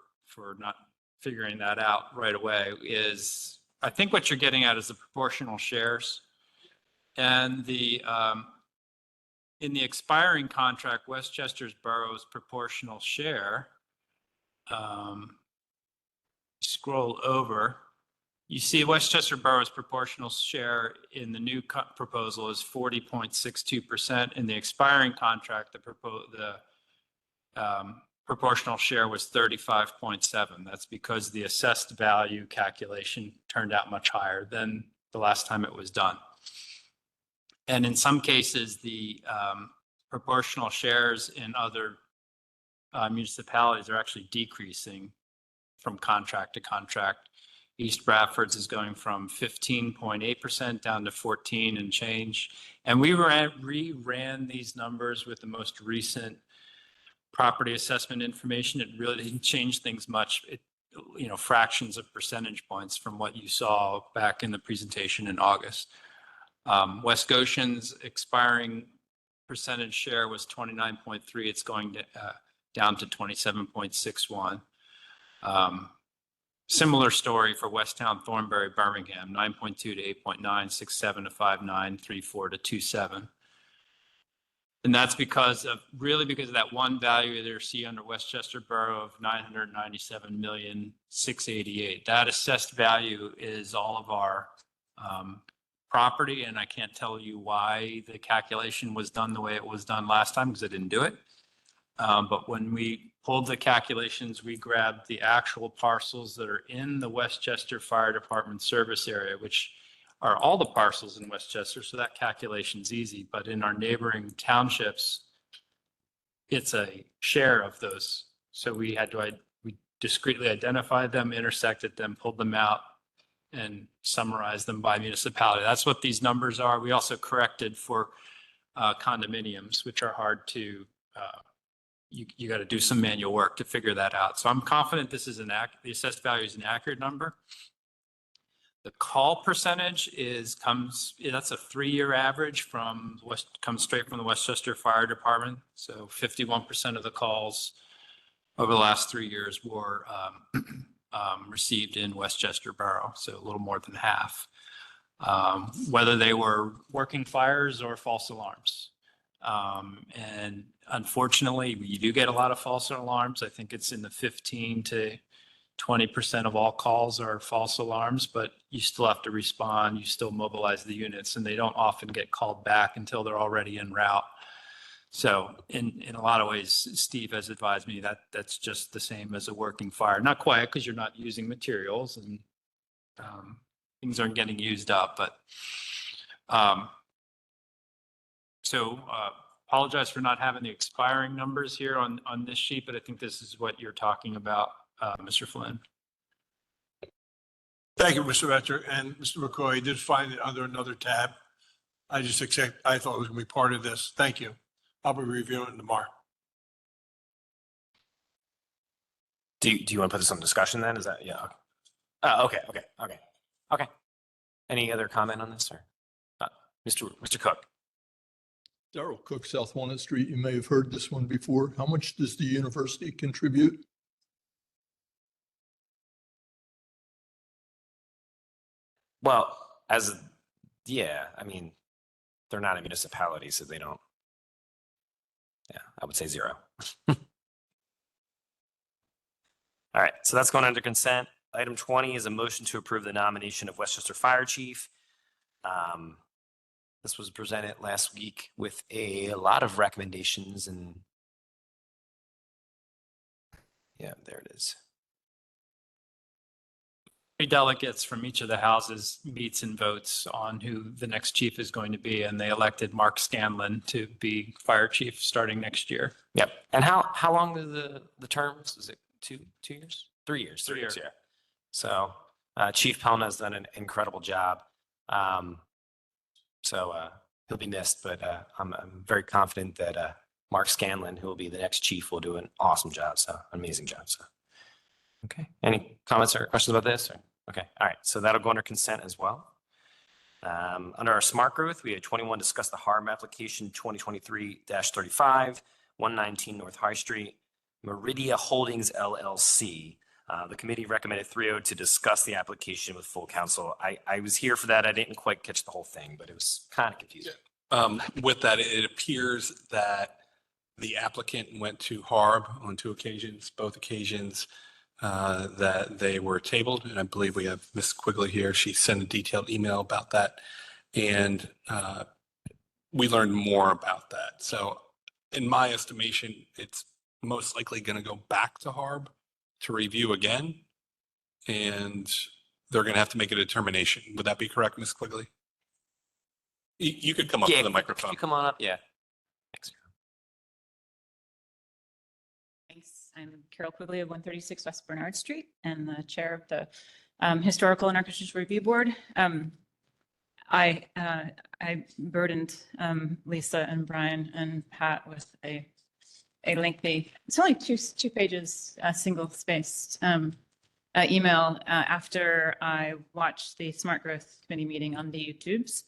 not figuring that out right away, is I think what you're getting at is the proportional shares. And in the expiring contract, Westchester's Borough's proportional share, scroll over, you see Westchester Borough's proportional share in the new proposal is 40.62%. In the expiring contract, the proportional share was 35.7. That's because the assessed value calculation turned out much higher than the last time it was done. And in some cases, the proportional shares in other municipalities are actually decreasing from contract to contract. East Bradford's is going from 15.8% down to 14 and change. And we ran these numbers with the most recent property assessment information. It really didn't change things much. It, fractions of percentage points from what you saw back in the presentation in August. West Goshen's expiring percentage share was 29.3. It's going to, down to 27.61. Similar story for Westtown, Thornbury, Birmingham, 9.2 to 8.9, 6.7 to 5.9, 3.4 to 2.7. And that's because of that one value that you see under Westchester Borough of 997,688,000. That assessed value is all of our property, and I can't tell you why the calculation was done the way it was done last time because I didn't do it. But when we pulled the calculations, we grabbed the actual parcels that are in the Westchester Fire Department service area, which are all the parcels in Westchester. So that calculation's easy. But in our neighboring townships, it's a share of those. So we discretely identified them, intersected them, pulled them out, and summarized them by municipality. That's what these numbers are. We also corrected for condominiums, which are hard to you got to do some manual work to figure that out. So I'm confident this is the assessed value is an accurate number. The call percentage that's a 3-year average comes straight from the Westchester Fire Department. So 51% of the calls over the last 3 years were received in Westchester Borough. So a little more than half, whether they were working fires or false alarms. And unfortunately, you do get a lot of false alarms. I think it's in the 15 to 20% of all calls are false alarms, but you still have to respond. You still mobilize the units, and they don't often get called back until they're already en route. So in a lot of ways, Steve has advised me that that's just the same as a working fire. Not quite, because you're not using materials and things aren't getting used up, but apologize for not having the expiring numbers here on this sheet, but I think this is what you're talking about, Mr. Flynn. Thank you, Mr. Retcher. And Mr. McCoy, I did find it under another tab. I thought it was going to be part of this. Thank you. I'll be reviewing it tomorrow. Do you want to put this on discussion then? Is that, yeah. Okay. Any other comment on this, sir? Mr. Cook. Darrell Cook, South Walnut Street. You may have heard this one before. How much does the university contribute? Well, I mean, they're not a municipality, so they don't. Yeah, I would say 0. All right, so that's going under consent. Item 20 is a motion to approve the nomination of Westchester Fire Chief. This was presented last week with a lot of recommendations, and yeah, there it is. 3 delegates from each of the houses meets and votes on who the next chief is going to be, and they elected Mark Scanlon to be fire chief starting next year. Yep. And how long are the terms? Is it 2 years? 3 years. 3 years. Yeah. So Chief Pelna has done an incredible job. So he'll be missed, but I'm very confident that Mark Scanlon, who will be the next chief, will do an awesome job. So amazing job. So, okay. Any comments or questions about this? Or? Okay, all right, so that'll go under consent as well. Under our smart growth, we had 21, discuss the HARB application 2023-35, 119 North High Street, Meridia Holdings LLC. The committee recommended 3-0 to discuss the application with full council. I was here for that. I didn't quite catch the whole thing, but it was kind of confusing. With that, it appears that the applicant went to HARB on 2 occasions, both occasions that they were tabled. And I believe we have Ms. Quigley here. She sent a detailed email about that. And we learned more about that. So in my estimation, it's most likely going to go back to HARB to review again. And they're going to have to make a determination. Would that be correct, Ms. Quigley? You could come up to the Could microphone. you come on up? Yeah. Thanks. Thanks. I'm Carol Quigley of 136 West Bernard Street and the chair of the Historical and Architectural Review Board. I burdened Lisa and Brian and Pat with a lengthy, it's only two pages, single spaced email after I watched the Smart Growth Committee meeting on the YouTubes,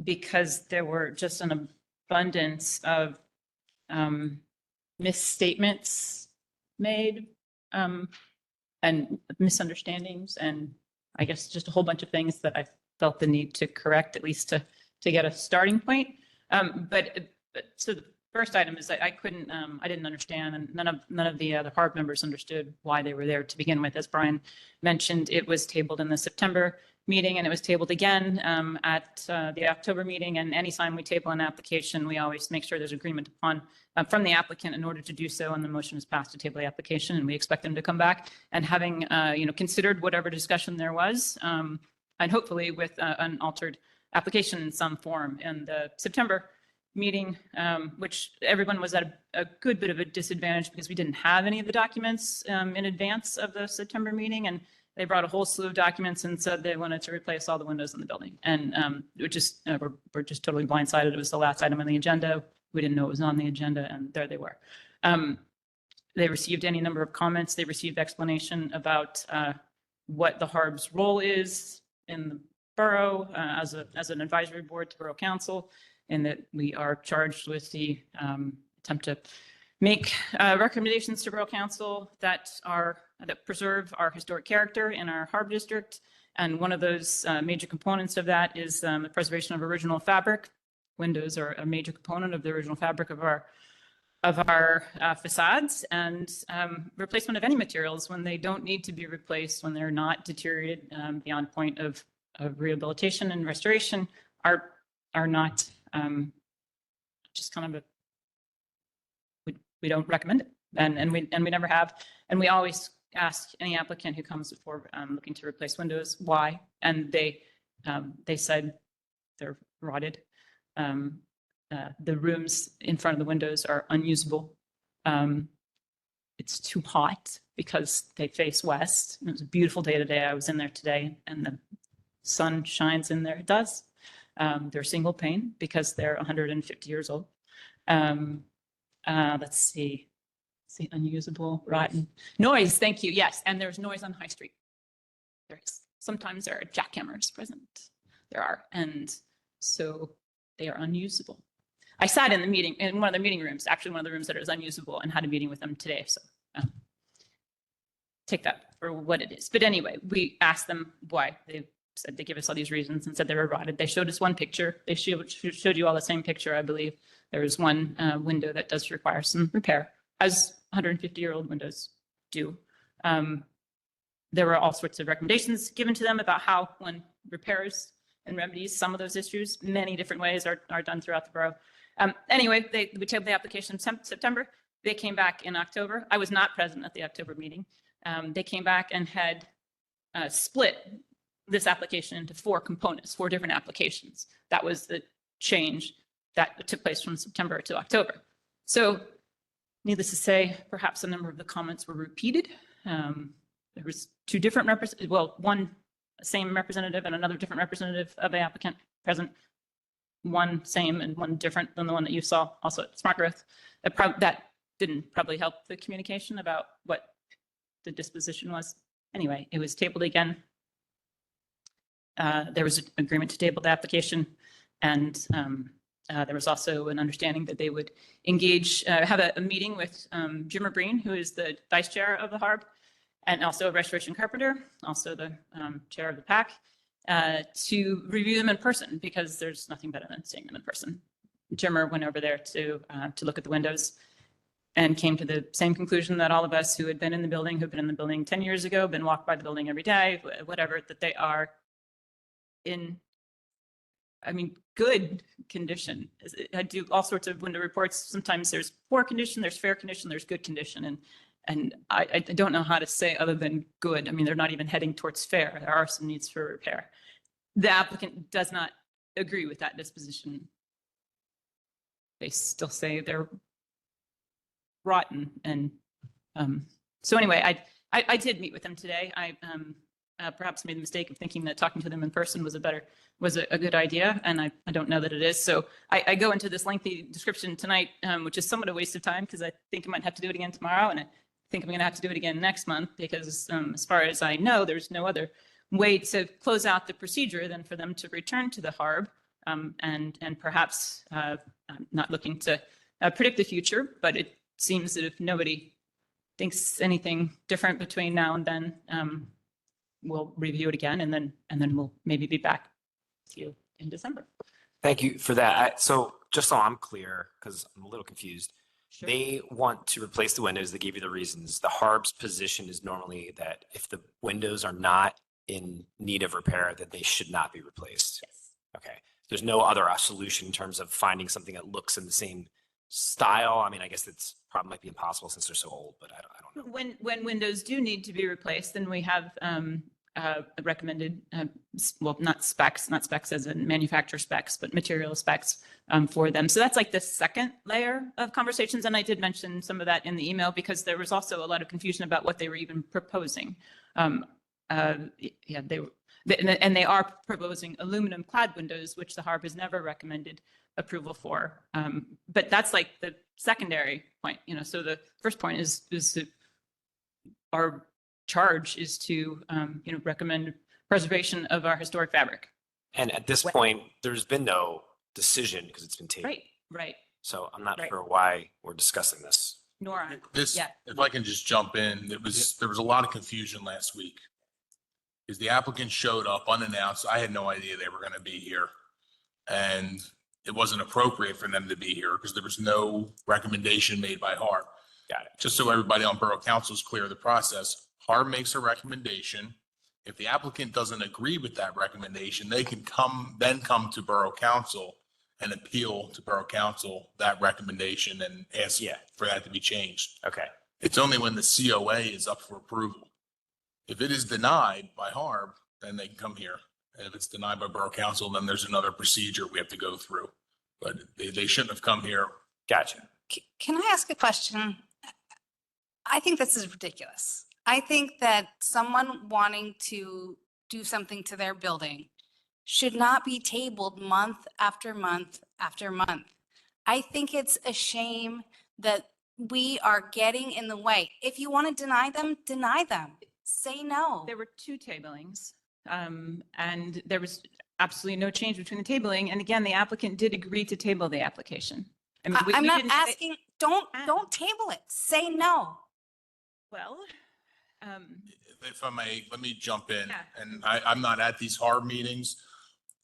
because there were just an abundance of misstatements made and misunderstandings, and I guess just a whole bunch of things that I felt the need to correct, at least to get a starting point. But so the first item is that I didn't understand, and none of the HARB members understood why they were there to begin with. As Brian mentioned, it was tabled in the September meeting, and it was tabled again at the October meeting. And anytime we table an application, we always make sure there's agreement upon from the applicant in order to do so. And the motion is passed to table the application, and we expect them to come back and having considered whatever discussion there was, and hopefully with an altered application in some form. And the September meeting, which everyone was at a good bit of a disadvantage because we didn't have any of the documents in advance of the September meeting, and they brought a whole slew of documents and said they wanted to replace all the windows in the building. And we're just totally blindsided. It was the last item on the agenda. We didn't know it was on the agenda, and there they were. They received any number of comments. They received explanation about what the HARB's role is in the borough as an advisory board to Borough Council, and that we are charged with the attempt to make recommendations to Borough Council that preserve our historic character in our HARB district. And one of those major components of that is the preservation of original fabric. Windows are a major component of the original fabric of our facades, and replacement of any materials when they don't need to be replaced, when they're not deteriorated beyond point of rehabilitation and restoration, are not just kind of we don't recommend it, and we never have, and we always ask any applicant who comes before looking to replace windows why, and they said they're rotted. The rooms in front of the windows are unusable. It's too hot because they face west. It was a beautiful day today. I was in there today, and the sun shines in there. It does. They're single pane because they're 150 years old. Let's see, unusable, rotten. Noise, thank you, yes, and there's noise on High Street. There is. Sometimes there are jackhammers present. There are, and so they are unusable. I sat in the meeting, in one of the meeting rooms, actually one of the rooms that is unusable, and had a meeting with them today, so take that for what it is. But anyway, we asked them why. They said they gave us all these reasons and said they were rotted. They showed us one picture. They showed you all the same picture, I believe. There was one window that does require some repair, as 150-year-old windows do. There were all sorts of recommendations given to them about how one repairs and remedies some of those issues. Many different ways are done throughout the borough. Anyway, we tabled the application in September. They came back in October. I was not present at the October meeting. They came back and had split this application into 4 components, 4 different applications. That was the change that took place from September to October. So needless to say, perhaps a number of the comments were repeated. There was 2 different one same representative and another different representative of the applicant present. One same and one different than the one that you saw also at Smart Growth. That didn't probably help the communication about what the disposition was anyway, it was tabled again. There was an agreement to table the application, and there was also an understanding that they would engage, have a meeting with Jim Breen, who is the vice chair of the HARB, and also a restoration carpenter, also the chair of the PAC, to review them in person, because there's nothing better than seeing them in person. Jimmer went over there to look at the windows and came to the same conclusion that all of us who had been in the building, who've been in the building 10 years ago, been walked by the building every day, whatever, that they are in, I mean, good condition. I do all sorts of window reports. Sometimes there's poor condition, there's fair condition, there's good condition. And I don't know how to say other than good. I mean, they're not even heading towards fair. There are some needs for repair. The applicant does not agree with that disposition. They still say they're rotten. And so anyway, I did meet with them today. I perhaps made the mistake of thinking that talking to them in person was a good idea, and I don't know that it is. So I go into this lengthy description tonight, which is somewhat a waste of time, because I think I might have to do it again tomorrow, and I think I'm going to have to do it again next month, because as far as I know, there's no other way to close out the procedure than for them to return to the HARB, and perhaps I'm not looking to predict the future, but it seems that if nobody thinks anything different between now and then, we'll review it again, and then we'll maybe be back to you in December. Thank you for that. So just so I'm clear, because I'm a little confused, Sure. they want to replace the windows. They gave you the reasons. The HARB's position is normally that if the windows are not in need of repair, that they should not be replaced. Yes. Okay. There's no other solution in terms of finding something that looks in the same style. I mean, I guess it's probably might be impossible since they're so old, but I don't know. When windows do need to be replaced, then we have recommended, well, not specs as in manufacturer specs, but material specs for them. So that's like the second layer of conversations. And I did mention some of that in the email, because there was also a lot of confusion about what they were even proposing. They are proposing aluminum clad windows, which the HARB has never recommended approval for. But that's like the secondary point, so the first point is that our charge is to, recommend preservation of our historic fabric. And at this point, there's been no decision because it's been tabled. Right. So I'm not Right. sure why we're discussing this. Nora. This, Yeah. if I can just jump in, there was a lot of confusion last week. Because the applicant showed up unannounced. I had no idea they were going to be here. And it wasn't appropriate for them to be here because there was no recommendation made by HARB. Got it. Just so everybody on Borough Council is clear of the process, HARB makes a recommendation. If the applicant doesn't agree with that recommendation, they can come to Borough Council and appeal to Borough Council that recommendation and ask for that to be changed. Okay. It's only when the COA is up for approval. If it is denied by HARB, then they can come here. And if it's denied by Borough Council, then there's another procedure we have to go through. But they shouldn't have come here. Gotcha. Can I ask a question? I think this is ridiculous. I think that someone wanting to do something to their building should not be tabled month after month after month. I think it's a shame that we are getting in the way. If you want to deny them, deny them. Say no. There were 2 tablings, and there was absolutely no change between the tabling. And again, the applicant did agree to table the application. I mean, I'm we not didn't say- asking, don't table it. Say no. Well, If I may, let me jump in. Yeah. And I'm not at these HARB meetings,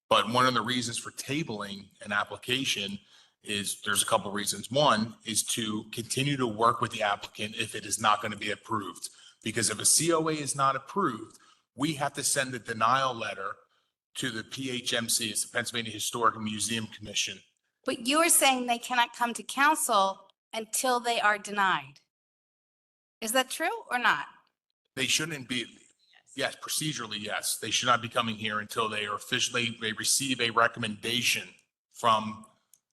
but one of the reasons for tabling an application is there's a couple of reasons. One is to continue to work with the applicant if it is not going to be approved. Because if a COA is not approved, we have to send a denial letter to the PHMC, it's the Pennsylvania Historic Museum Commission. But you are saying they cannot come to council until they are denied. Is that true or not? They shouldn't be, yes, procedurally, yes. They should not be coming here until they receive a recommendation from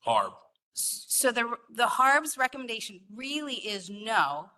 HARB. So the HARB's recommendation really is no,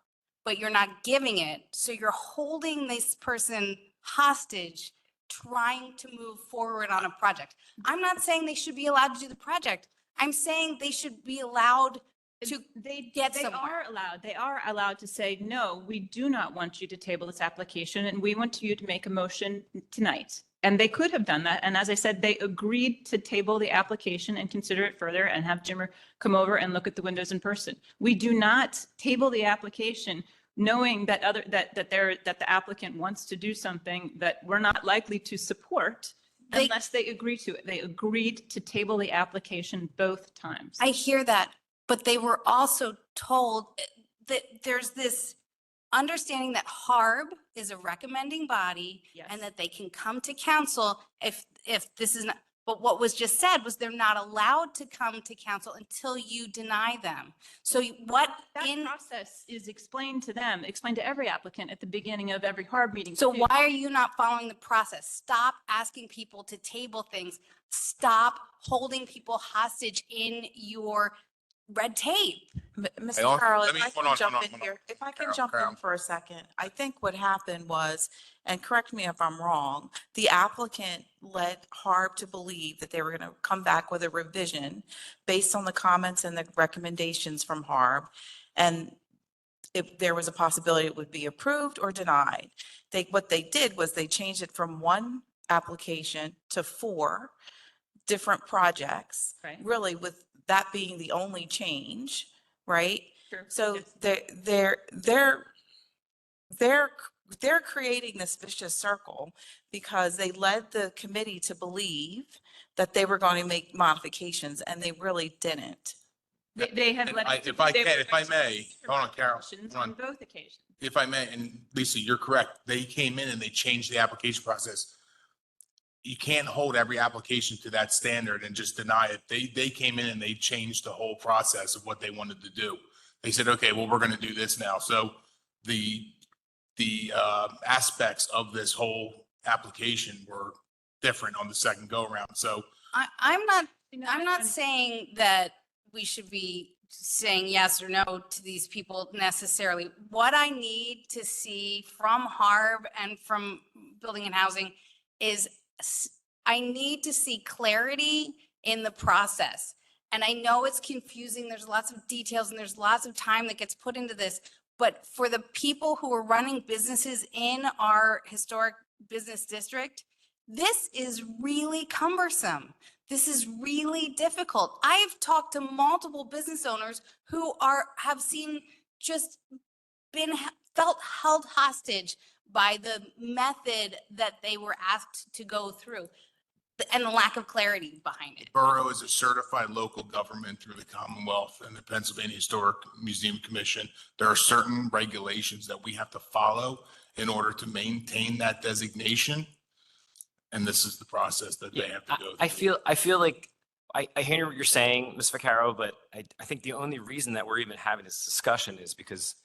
but you're not giving it. So you're holding this person hostage, trying to move forward on a project. I'm not saying they should be allowed to do the project. I'm saying they should be allowed to They get they somewhere. they are allowed to say, no, we do not want you to table this application and we want you to make a motion tonight. And they could have done that. And as I said, they agreed to table the application and consider it further and have Jimmer come over and look at the windows in person. We do not table the application knowing that that the applicant wants to do something that we're not likely to support unless they agree to it. They agreed to table the application both times. I hear that, but they were also told that there's this understanding that HARB is a recommending body and that they can come to council if this is not, but what was just said was they're not allowed to come to council until you deny them. So what That process is explained to them, explained to every applicant at the beginning of every HARB meeting. So too. why are you not following the process? Stop asking people to table things. Stop holding people hostage in your red tape. Mr. also- Carroll, let if me- I hold can on, jump hold on, in hold on. here, if I can Carol, jump Carol. in for a second, I think what happened was, and correct me if I'm wrong, the applicant led HARB to believe that they were going to come back with a revision based on the comments and the recommendations from HARB. And if there was a possibility it would be approved or denied. What they did was they changed it from one application to 4 different projects. Right. Really, with that being the only change, right? True. So Yes. they're creating this vicious circle because they led the committee to believe that they were going to make modifications and they really didn't. They have And let. if I can, if I may, hold on, Carol, Motions hold on. on both occasions. If I may, and Lisa, you're correct. They came in and they changed the application process. You can't hold every application to that standard and just deny it. They came in and they changed the whole process of what they wanted to do. They said, okay, well, we're going to do this now. So the aspects of this whole application were different on the second go around. So I'm not saying that we should be saying yes or no to these people necessarily. What I need to see from HARB and from Building and Housing is I need to see clarity in the process. And I know it's confusing. There's lots of details and there's lots of time that gets put into this. But for the people who are running businesses in our historic business district, this is really cumbersome. This is really difficult. I've talked to multiple business owners who have seen just felt held hostage by the method that they were asked to go through and the lack of clarity behind it. Borough is a certified local government through the Commonwealth and the Pennsylvania Historic Museum Commission. There are certain regulations that we have to follow in order to maintain that designation. And this is the process that they have to go through. I feel like I hear what you're saying, Ms. Vaccaro, but I think the only reason that we're even having this discussion is because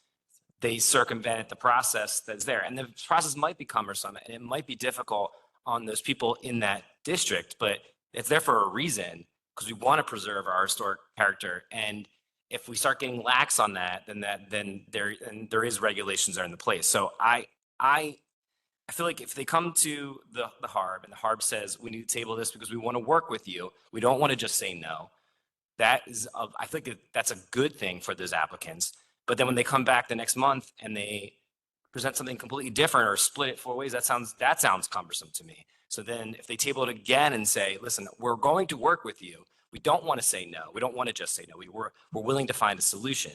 they circumvented the process that's there. And the process might be cumbersome and it might be difficult on those people in that district, but it's there for a reason because we want to preserve our historic character. And if we start getting lax on that, then there is regulations that are in the place. So I feel like if they come to the HARB and the HARB says, we need to table this because we want to work with you, we don't want to just say no. That is, I think that's a good thing for those applicants. But then when they come back the next month and they present something completely different or split it 4 ways, that sounds cumbersome to me. So then if they table it again and say, listen, we're going to work with you. We don't want to say no. We don't want to just say no. We're willing to find a solution.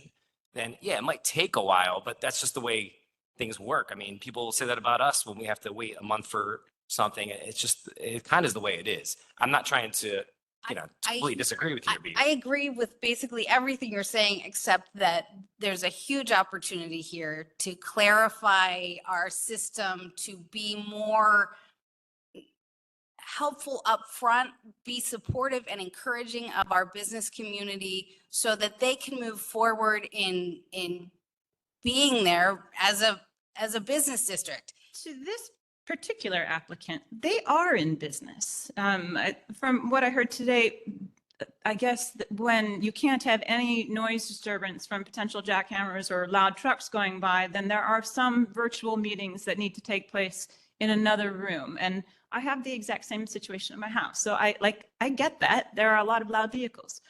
Then yeah, it might take a while, but that's just the way things work. I mean, people say that about us when we have to wait a month for something. It kind of is the way it is. I'm not trying to, completely disagree with your view. I agree with basically everything you're saying, except that there's a huge opportunity here to clarify our system, to be more helpful up front, be supportive and encouraging of our business community so that they can move forward in being there as a business district. To this particular applicant, they are in business. From what I heard today, I guess that when you can't have any noise disturbance from potential jackhammers or loud trucks going by, then there are some virtual meetings that need to take place in another room. And I have the exact same situation in my house. So I get that. There are a lot of loud vehicles.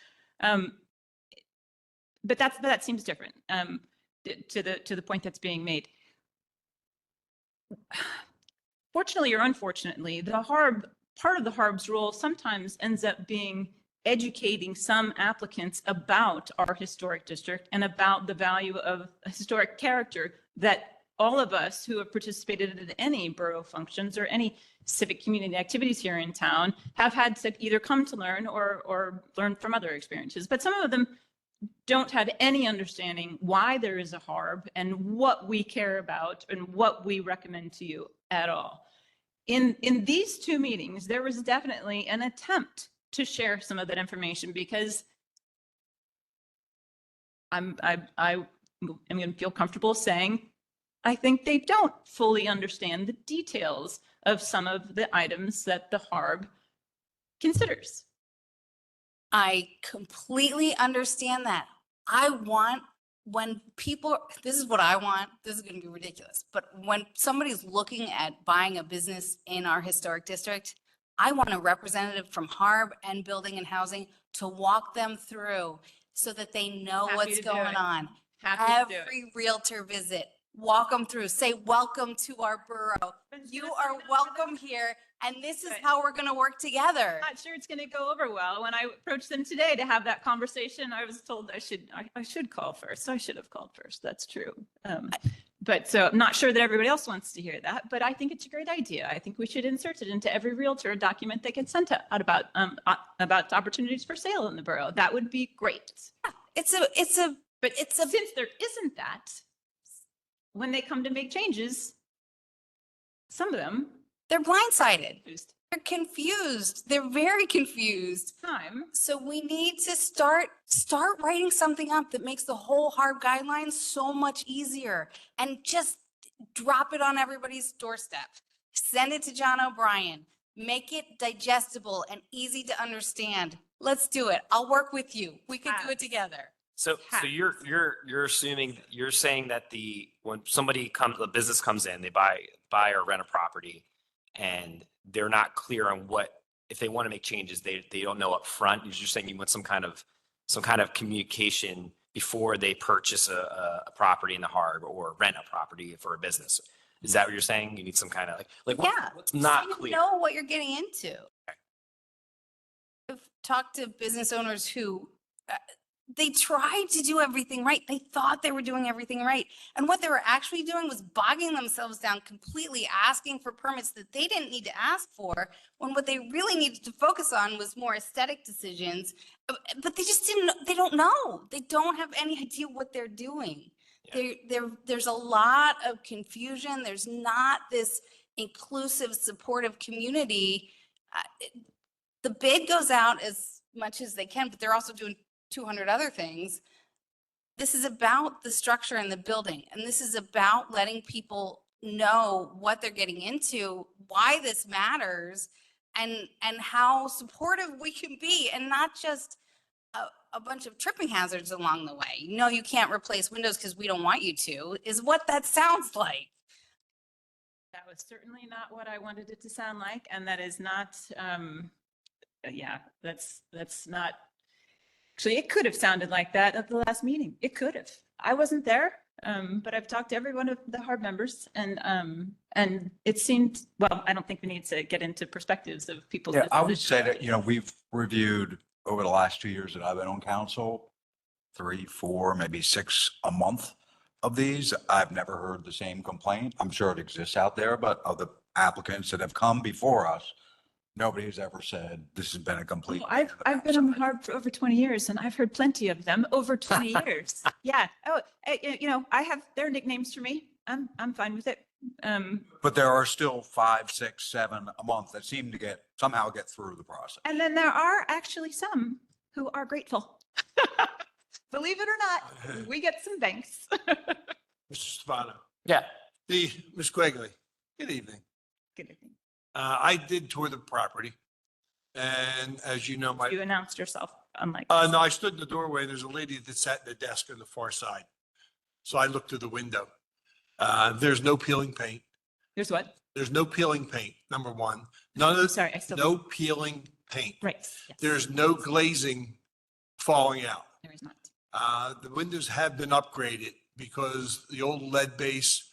but that seems different, to the point that's being made. Fortunately or unfortunately, part of the HARB's role sometimes ends up being educating some applicants about our historic district and about the value of historic character that all of us who have participated in any borough functions or any civic community activities here in town have had to either come to learn or learn from other experiences. But some of them don't have any understanding why there is a HARB and what we care about and what we recommend to you at all. In these two meetings, there was definitely an attempt to share some of that information, because I'm going to feel comfortable saying I think they don't fully understand the details of some of the items that the HARB considers. I completely understand that. I want, when people, this is what I want, this is going to be ridiculous, but when somebody's looking at buying a business in our historic district, I want a representative from HARB and Building and Housing to walk them through so that they know Happy what's to do going it. on. Happy to do it. Every realtor visit, walk them through, say, welcome to our borough. You are welcome here, and this is Right. how we're going to work together. Not sure it's going to go over well. When I approached them today to have that conversation, I was told I should call first. I should have called first. That's true. But so I'm not sure that everybody else wants to hear that, but I think it's a great idea. I think we should insert it into every realtor document that gets sent out about opportunities for sale in the borough. That would be great. But since there isn't that, when they come to make changes, some of them, they're blindsided. They're confused. They're very confused. So we need to start writing something up that makes the whole HARB guidelines so much easier, and just drop it on everybody's doorstep. Send it to John O'Brien. Make it digestible and easy to understand. Let's do it. I'll work with you. We could do it together. So you're assuming, you're saying that when a business comes in, they buy or rent a property, and they're not clear on if they want to make changes, they don't know up front. You're just saying you want some kind of communication before they purchase a property in the HARB or rent a property for a business. Is that what you're saying? You need some kind of what's not so clear? You know what you're getting into. I've talked to business owners who they tried to do everything right. They thought they were doing everything right. And what they were actually doing was bogging themselves down completely, asking for permits that they didn't need to ask for, when what they really needed to focus on was more aesthetic decisions. But they don't know. They don't have any idea what they're doing. There's a lot of confusion. There's not this inclusive, supportive community. The bid goes out as much as they can, but they're also doing 200 other things. This is about the structure and the building, and this is about letting people know what they're getting into, why this matters, and how supportive we can be, and not just a bunch of tripping hazards along the way. No, you can't replace windows because we don't want you to, is what that sounds like. That was certainly not what I wanted it to sound like, and that is not, that's not. Actually, it could have sounded like that at the last meeting. It could have. I wasn't there, but I've talked to every one of the HARB members, and it seemed, well, I don't think we need to get into perspectives of people's. Yeah, I would say that, we've reviewed over the last 2 years that I've been on council, 3, 4, maybe 6 a month of these. I've never heard the same complaint. I'm sure it exists out there, but of the applicants that have come before us, nobody has ever said this has been a complete. I've been on HARB for over 20 years, and I've heard plenty of them over 20 years. Yeah. Oh, I have their nicknames for me. I'm fine with it. But there are still 5, 6, 7 a month that seem to somehow get through the process. And then there are actually some who are grateful. Believe it or not, we get some thanks. Mr. Stefano. Yeah. Ms. Quigley, good evening. Good evening. I did tour the property, and as you know, You announced yourself, unlike. no, I stood in the doorway. There's a lady that sat at the desk on the far side. So I looked through the window. There's no peeling paint. There's what? There's no peeling paint, number one. Sorry, No peeling paint. Right. Yes. There's no glazing falling out. There is not. The windows have been upgraded because the old lead base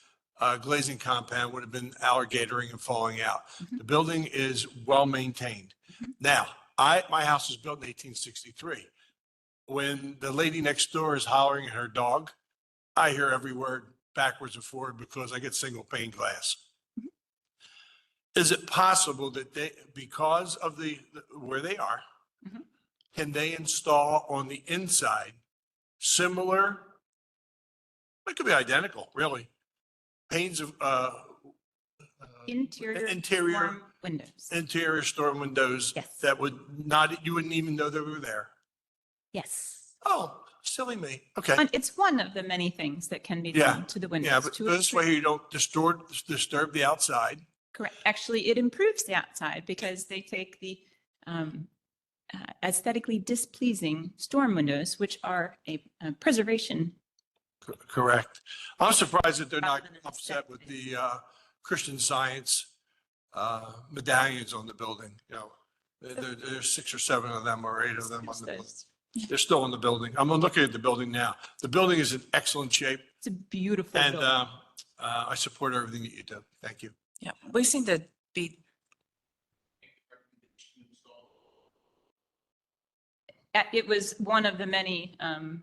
glazing compound would have been alligatoring and falling out. The building is well maintained. Now, my house was built in 1863. When the lady next door is hollering at her dog, I hear every word backwards and forward because I get single pane glass. Is it possible that they, because of where they are, can they install on the inside similar, it could be identical, really, panes of Interior storm windows. interior storm windows that would not, you wouldn't even know they were there? Yes. Oh, silly me. Okay. And it's one of the many things that can be done to the windows. Yeah, but to this way you don't disturb the outside. Correct. Actually, it improves the outside because they take the aesthetically displeasing storm windows, which are a preservation. Correct. I'm surprised that they're not upset with the Christian Science medallions on the building. You know, there's 6 or 7 of them or 8 of them on the building. They're still in the building. I'm looking at the building now. The building is in excellent shape. It's a beautiful And building. I support everything that you do. Thank you. Yeah, we seem to be, It was one of the many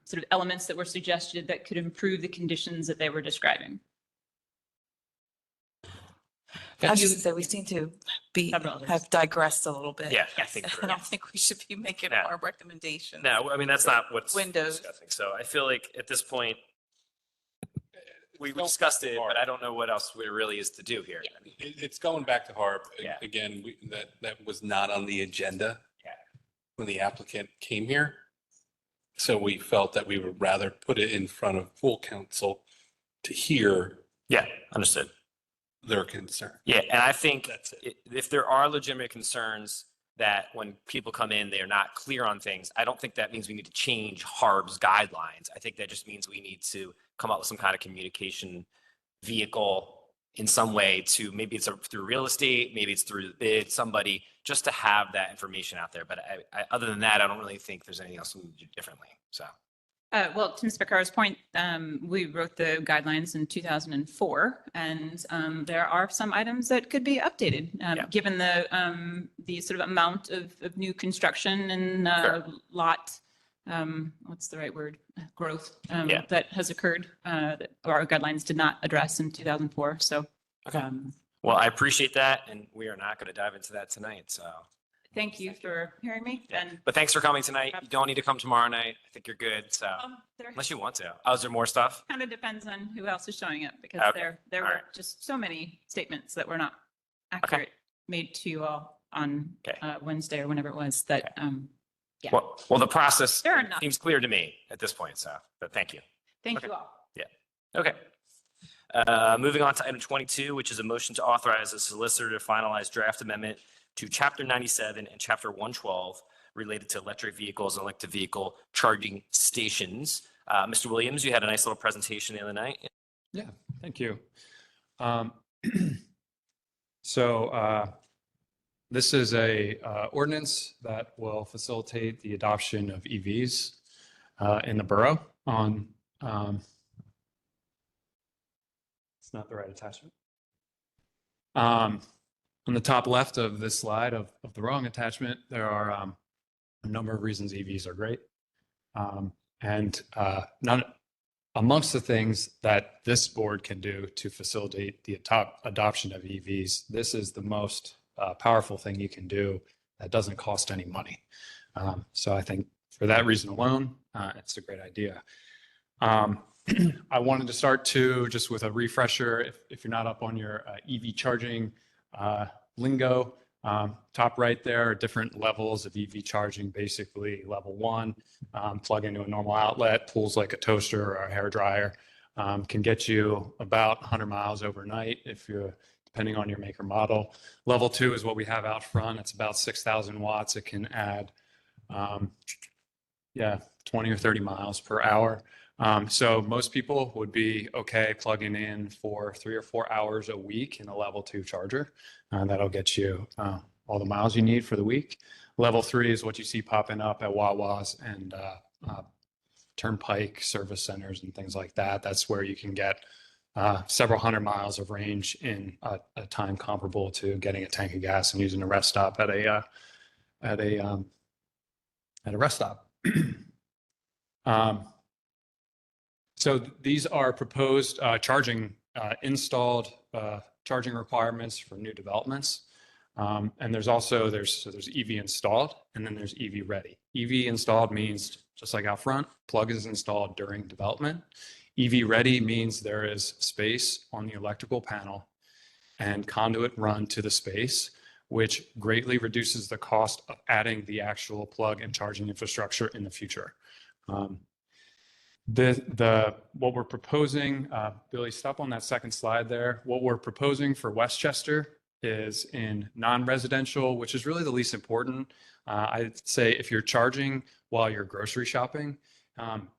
sort of elements that were suggested that could improve the conditions that they were describing. I was just say, we seem to be, have digressed a little bit. Yeah, I think I don't think we should be making Yeah. more recommendations. No, I mean, that's not what's Windows. discussing. So I feel like at this point, we discussed it, but I don't know what else there really is to do here. I mean, It's going back to Harb. Yeah. Again, that was not on the agenda Yeah. when the applicant came here. So we felt that we would rather put it in front of full council to hear Yeah, understood. their concern. Yeah, and I think That's it. if there are legitimate concerns that when people come in, they're not clear on things, I don't think that means we need to change Harb's guidelines. I think that just means we need to come up with some kind of communication vehicle in some way to, maybe it's through real estate, maybe it's through the bid, somebody, just to have that information out there. But other than that, I don't really think there's anything else we need to do differently. So. Well, to Ms. Becara's point, we wrote the guidelines in 2004, and there are some items that could be updated, given the sort of amount of new construction and lot, what's the right word, growth that has occurred, that our guidelines did not address in 2004. So, Well, I appreciate that, and we are not going to dive into that tonight. So. thank you for hearing me. And But thanks for coming tonight. You don't need to come tomorrow night. I think you're good. So unless you want to. Oh, is there more stuff? kind of depends on who else is showing up, because Okay. there All were right. just so many statements that were not accurate made to you all on Wednesday or whenever it was that, yeah. Well, the process Fair enough. seems clear to me at this point. So, but thank you. Thank Okay. you all. Okay. Moving on to item 22, which is a motion to authorize the solicitor to finalize draft amendment to Chapter 97 and Chapter 112 related to electric vehicles and electric vehicle charging stations. Mr. Williams, you had a nice little presentation the other night. Yeah, thank you. So this is a ordinance that will facilitate the adoption of EVs in the borough on, it's not the right attachment. On the top left of this slide of the wrong attachment, there are a number of reasons EVs are great. And amongst the things that this board can do to facilitate the adoption of EVs, this is the most powerful thing you can do that doesn't cost any money. So I think for that reason alone, it's a great idea. I wanted to start too, just with a refresher, if you're not up on your EV charging lingo, top right there are different levels of EV charging. Basically, level 1, plug into a normal outlet, pulls like a toaster or a hair dryer, can get you about 100 miles overnight if you're, depending on your make or model. Level 2 is what we have out front. It's about 6,000 watts. It can add, 20 or 30 miles per hour. So most people would be okay plugging in for 3 or 4 hours a week in a level 2 charger. That'll get you all the miles you need for the week. Level 3 is what you see popping up at Wawa's and turnpike service centers and things like that. That's where you can get several hundred miles of range in a time comparable to getting a tank of gas and using a rest stop at a rest stop. So these are proposed charging installed charging requirements for new developments. And there's also there's EV installed, and then there's EV ready. EV installed means, just like out front, plug is installed during development. EV ready means there is space on the electrical panel and conduit run to the space, which greatly reduces the cost of adding the actual plug and charging infrastructure in the future. What we're proposing, Billy, stop on that second slide there. What we're proposing for Westchester is in non-residential, which is really the least important. I'd say if you're charging while you're grocery shopping,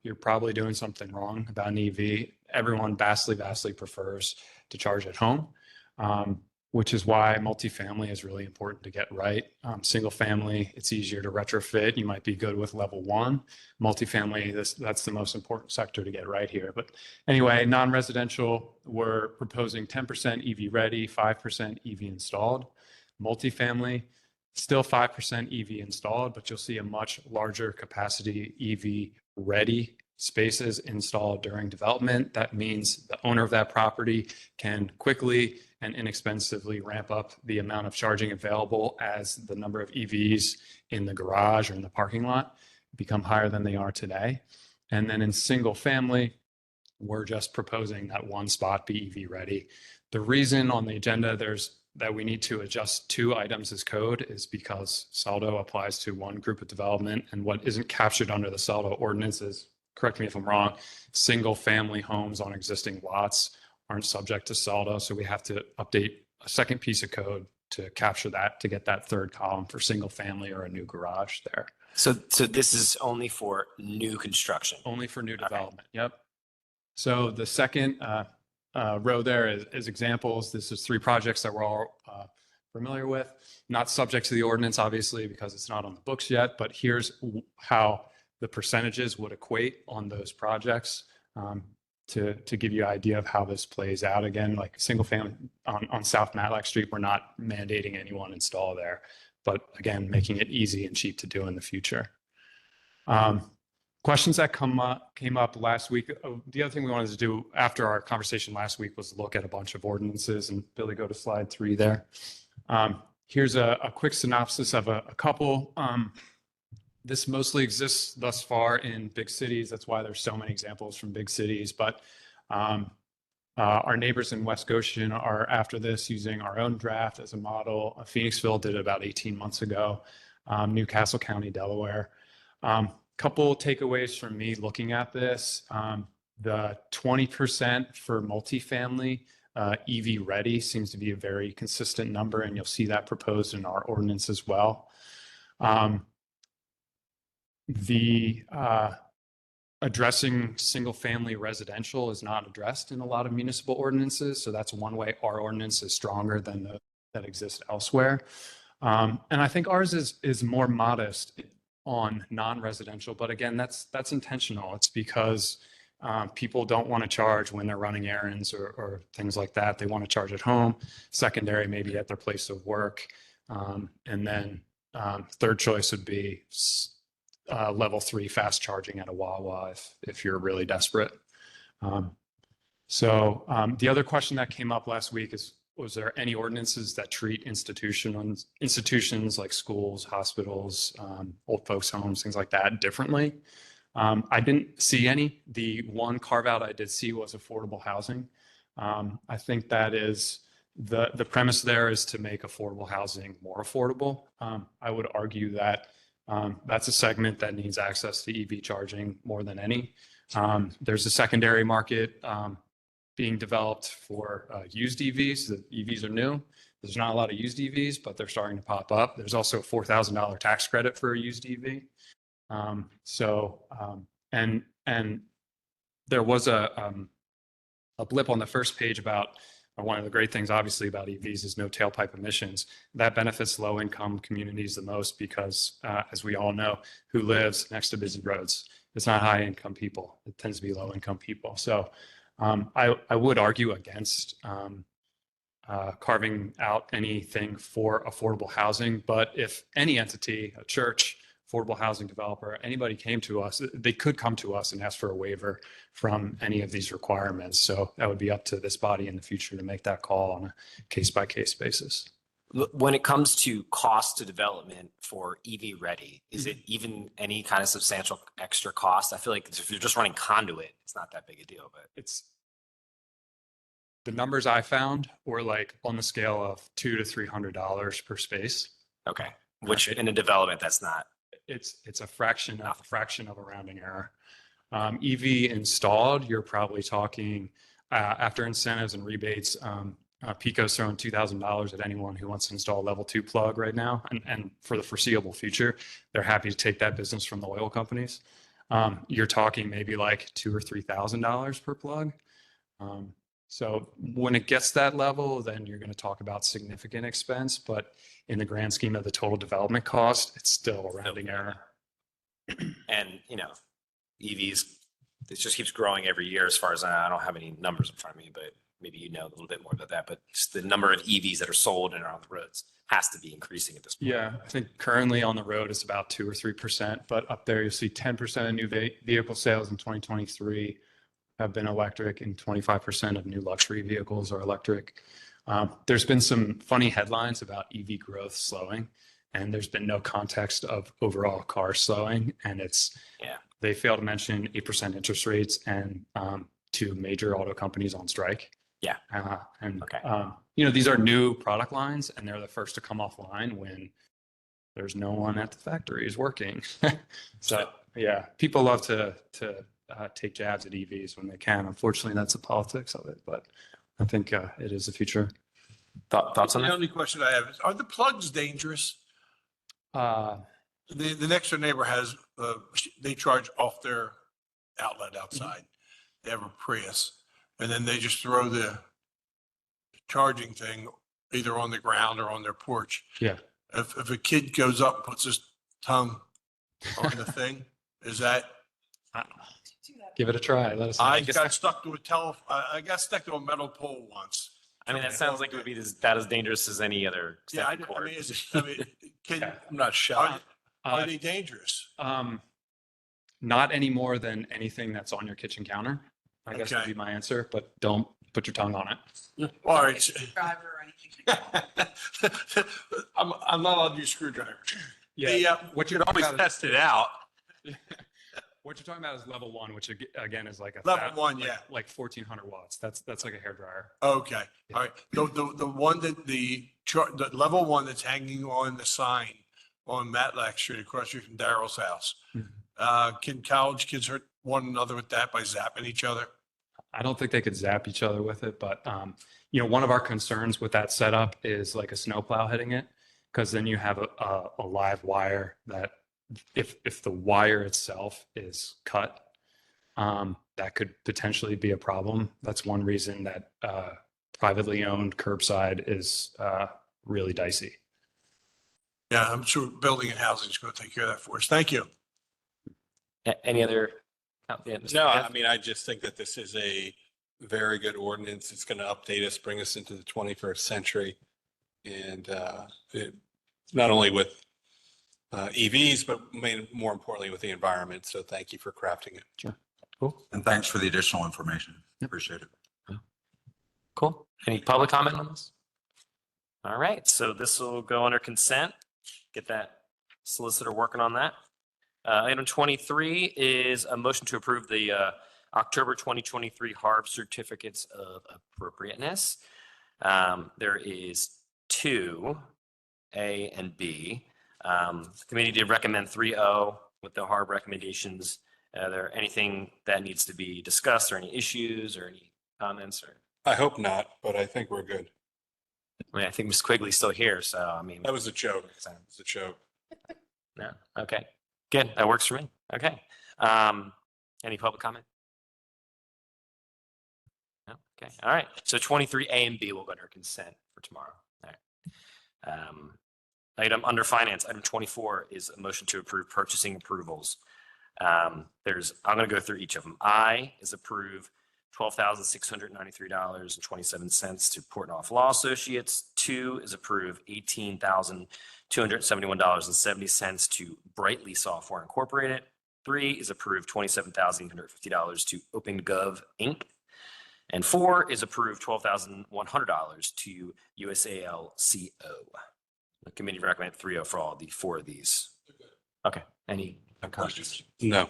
you're probably doing something wrong about an EV. Everyone vastly prefers to charge at home, which is why multifamily is really important to get right. Single family, it's easier to retrofit. You might be good with level 1. Multifamily, that's the most important sector to get right here. But anyway, non-residential, we're proposing 10% EV ready, 5% EV installed. Multifamily, still 5% EV installed, but you'll see a much larger capacity EV ready spaces installed during development. That means the owner of that property can quickly and inexpensively ramp up the amount of charging available as the number of EVs in the garage or in the parking lot become higher than they are today. And then in single family, we're just proposing that one spot be EV ready. The reason on the agenda that we need to adjust 2 items as code is because SALDO applies to one group of development, and what isn't captured under the SALDO ordinance is, correct me if I'm wrong, single family homes on existing lots aren't subject to SALDO. So we have to update a second piece of code to capture that, to get that third column for single family or a new garage there. So this is only for new construction? Only for new development. Yep. So the second row there is examples. This is 3 projects that we're all familiar with, not subject to the ordinance, obviously, because it's not on the books yet, but here's how the percentages would equate on those projects. To give you an idea of how this plays out. Again, like single family on South Matlack Street, we're not mandating anyone install there, but again, making it easy and cheap to do in the future. Questions that came up last week. The other thing we wanted to do after our conversation last week was look at a bunch of ordinances, and Billy, go to slide 3 there. Here's a quick synopsis of a couple. This mostly exists thus far in big cities. That's why there's so many examples from big cities. But our neighbors in West Goshen are after this, using our own draft as a model. Phoenixville did it about 18 months ago. Newcastle County, Delaware. Couple takeaways from me looking at this. The 20% for multifamily EV ready seems to be a very consistent number, and you'll see that proposed in our ordinance as well. Addressing single family residential is not addressed in a lot of municipal ordinances. So that's one way our ordinance is stronger than those that exist elsewhere. And I think ours is more modest on non-residential, but again, that's intentional. It's because people don't want to charge when they're running errands or things like that. They want to charge at home, secondary maybe at their place of work. And then third choice would be level 3 fast charging at a Wawa if you're really desperate. The other question that came up last week is, was there any ordinances that treat institutions like schools, hospitals, old folks homes, things like that differently? I didn't see any. The one carve out I did see was affordable housing. I think that is the premise there is to make affordable housing more affordable. I would argue that that's a segment that needs access to EV charging more than any. There's a secondary market being developed for used EVs. The EVs are new. There's not a lot of used EVs, but they're starting to pop up. There's also a $4,000 tax credit for a used EV. And there was a blip on the first page about one of the great things, obviously, about EVs is no tailpipe emissions. That benefits low-income communities the most because, as we all know, who lives next to busy roads? It's not high-income people. It tends to be low-income people. So I would argue against carving out anything for affordable housing. But if any entity, a church, affordable housing developer, anybody came to us, they could come to us and ask for a waiver from any of these requirements. So that would be up to this body in the future to make that call on a case-by-case basis. When it comes to cost to development for EV ready, is it even any kind of substantial extra cost? I feel like if you're just running conduit, it's not that big a deal, but It's the numbers I found were like on the scale of $200 to $300 per space. okay. Which in a development, that's not. It's a fraction of a rounding error. EV installed, you're probably talking after incentives and rebates. Pico's throwing $2,000 at anyone who wants to install a level 2 plug right now, and for the foreseeable future, they're happy to take that business from the oil companies. You're talking maybe like $2,000 or $3,000 per plug. So when it gets that level, then you're going to talk about significant expense, but in the grand scheme of the total development cost, it's still a rounding error. And, EVs, it just keeps growing every year as far as I don't have any numbers in front of me, but maybe you know a little bit more about that. But just the number of EVs that are sold and are on the roads has to be increasing at this point. Yeah, I think currently on the road it's about 2 or 3%, but up there you'll see 10% of new vehicle sales in 2023 have been electric, and 25% of new luxury vehicles are electric. There's been some funny headlines about EV growth slowing, and there's been no context of overall car slowing. And they fail to mention 8% interest rates and 2 major auto companies on strike. Yeah. These are new product lines, and they're the first to come offline when there's no one at the factories working. So yeah, people love to take jabs at EVs when they can. Unfortunately, that's the politics of it, but I think it is the future. Thoughts on The that? only question I have is, are the plugs dangerous? The next door neighbor has, they charge off their outlet outside. They have a Prius, and then they just throw the charging thing either on the ground or on their porch. Yeah. If a kid goes up and puts his tongue on the thing, is that? Give it a try. Let us know. I got stuck to I got stuck to a metal pole once. I mean, that sounds like it would be about as dangerous as any other. Yeah, I mean, I'm not shocked. Are they dangerous? Not any more than anything that's on your kitchen counter, I guess would be my answer, but don't put your tongue on it. All right. Driver or anything. I'm not allowed to use screwdriver. Yeah. What you're always test it out. What you're talking about is level 1, which again is like Level 1, yeah. like 1,400 watts. That's like a hairdryer. Okay. All right. The one that the level 1 that's hanging on the sign on Matlack Street across the street from Daryl's house. Can college kids hurt one another with that by zapping each other? I don't think they could zap each other with it, but one of our concerns with that setup is like a snowplow hitting it, because then you have a live wire that if the wire itself is cut, that could potentially be a problem. That's one reason that privately owned curbside is really dicey. Yeah, I'm sure building and housing is going to take care of that for us. Thank you. Any other? No, I mean, I just think that this is a very good ordinance. It's going to update us, bring us into the 21st century. And not only with EVs, but more importantly with the environment. So thank you for crafting it. Sure. Cool. And thanks for the additional information. Appreciate it. Cool. Any public comment on this? All right. So this will go under consent. Get that solicitor working on that. Item 23 is a motion to approve the October 2023 HARB certificates of appropriateness. There is 2, A and B. The committee did recommend 3-0 with the HARB recommendations. Are there anything that needs to be discussed, or any issues or any comments? Or I hope not, but I think we're good. I mean, I think Ms. Quigley's still here, so I mean. That was a joke. It was a joke. No. Okay. Good. That works for me. Okay. Any public comment? No. Okay, all right. So 23A and B will go under consent for tomorrow. All right. Item under finance, item 24 is a motion to approve purchasing approvals. I'm going to go through each of them. I is approve $12,693.27 to Portnoy Law Associates. 2 is approve $18,271.70 to Brightly Software Incorporated. 3 is approve $27,850 to OpenGov Inc. And 4 is approved $12,100 to USALCO. The committee recommend 3 for all the 4 of these. Okay. Any questions? No.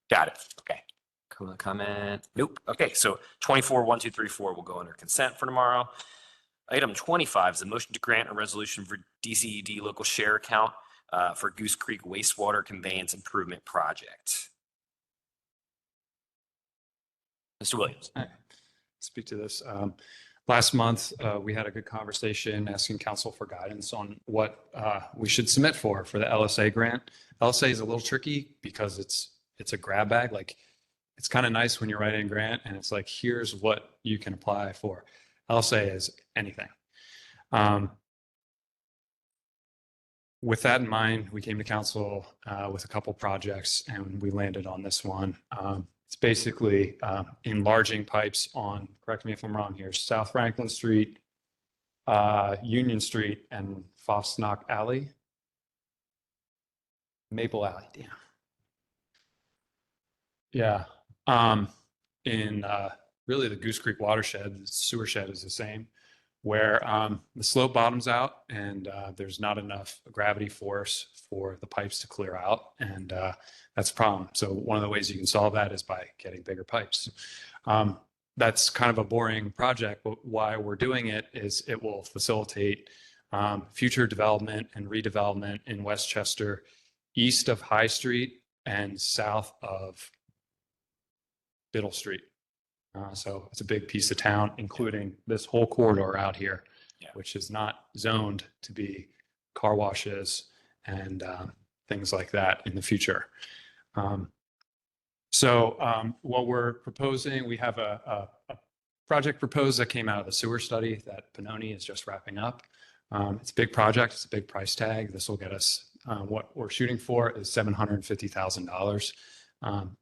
Got it. Okay. Cool. Comment? Nope. Okay. So 24, 1, 2, 3, 4 will go under consent for tomorrow. Item 25 is a motion to grant a resolution for DCED local share account for Goose Creek wastewater conveyance improvement project. Mr. Williams. Speak to this. Last month, we had a good conversation asking council for guidance on what we should submit for the LSA grant. LSA is a little tricky because it's a grab bag. Like, it's kind of nice when you're writing a grant and it's like, here's what you can apply for. LSA is anything. With that in mind, we came to council with a couple projects and we landed on this one. It's basically enlarging pipes on, correct me if I'm wrong here, South Franklin Street, Union Street, and Fosnock Alley. Maple Alley, damn. Yeah. In really the Goose Creek watershed, the sewer shed is the same, where the slope bottoms out and there's not enough gravity force for the pipes to clear out. And that's a problem. So one of the ways you can solve that is by getting bigger pipes. That's kind of a boring project, but why we're doing it is it will facilitate future development and redevelopment in Westchester, east of High Street and south of Biddle Street. So it's a big piece of town, including this whole corridor out here, which is not zoned to be car washes and things like that in the future. What we're proposing, we have a project proposed that came out of the sewer study that Pannoni is just wrapping up. It's a big project. It's a big price tag. This will get us, what we're shooting for is $750,000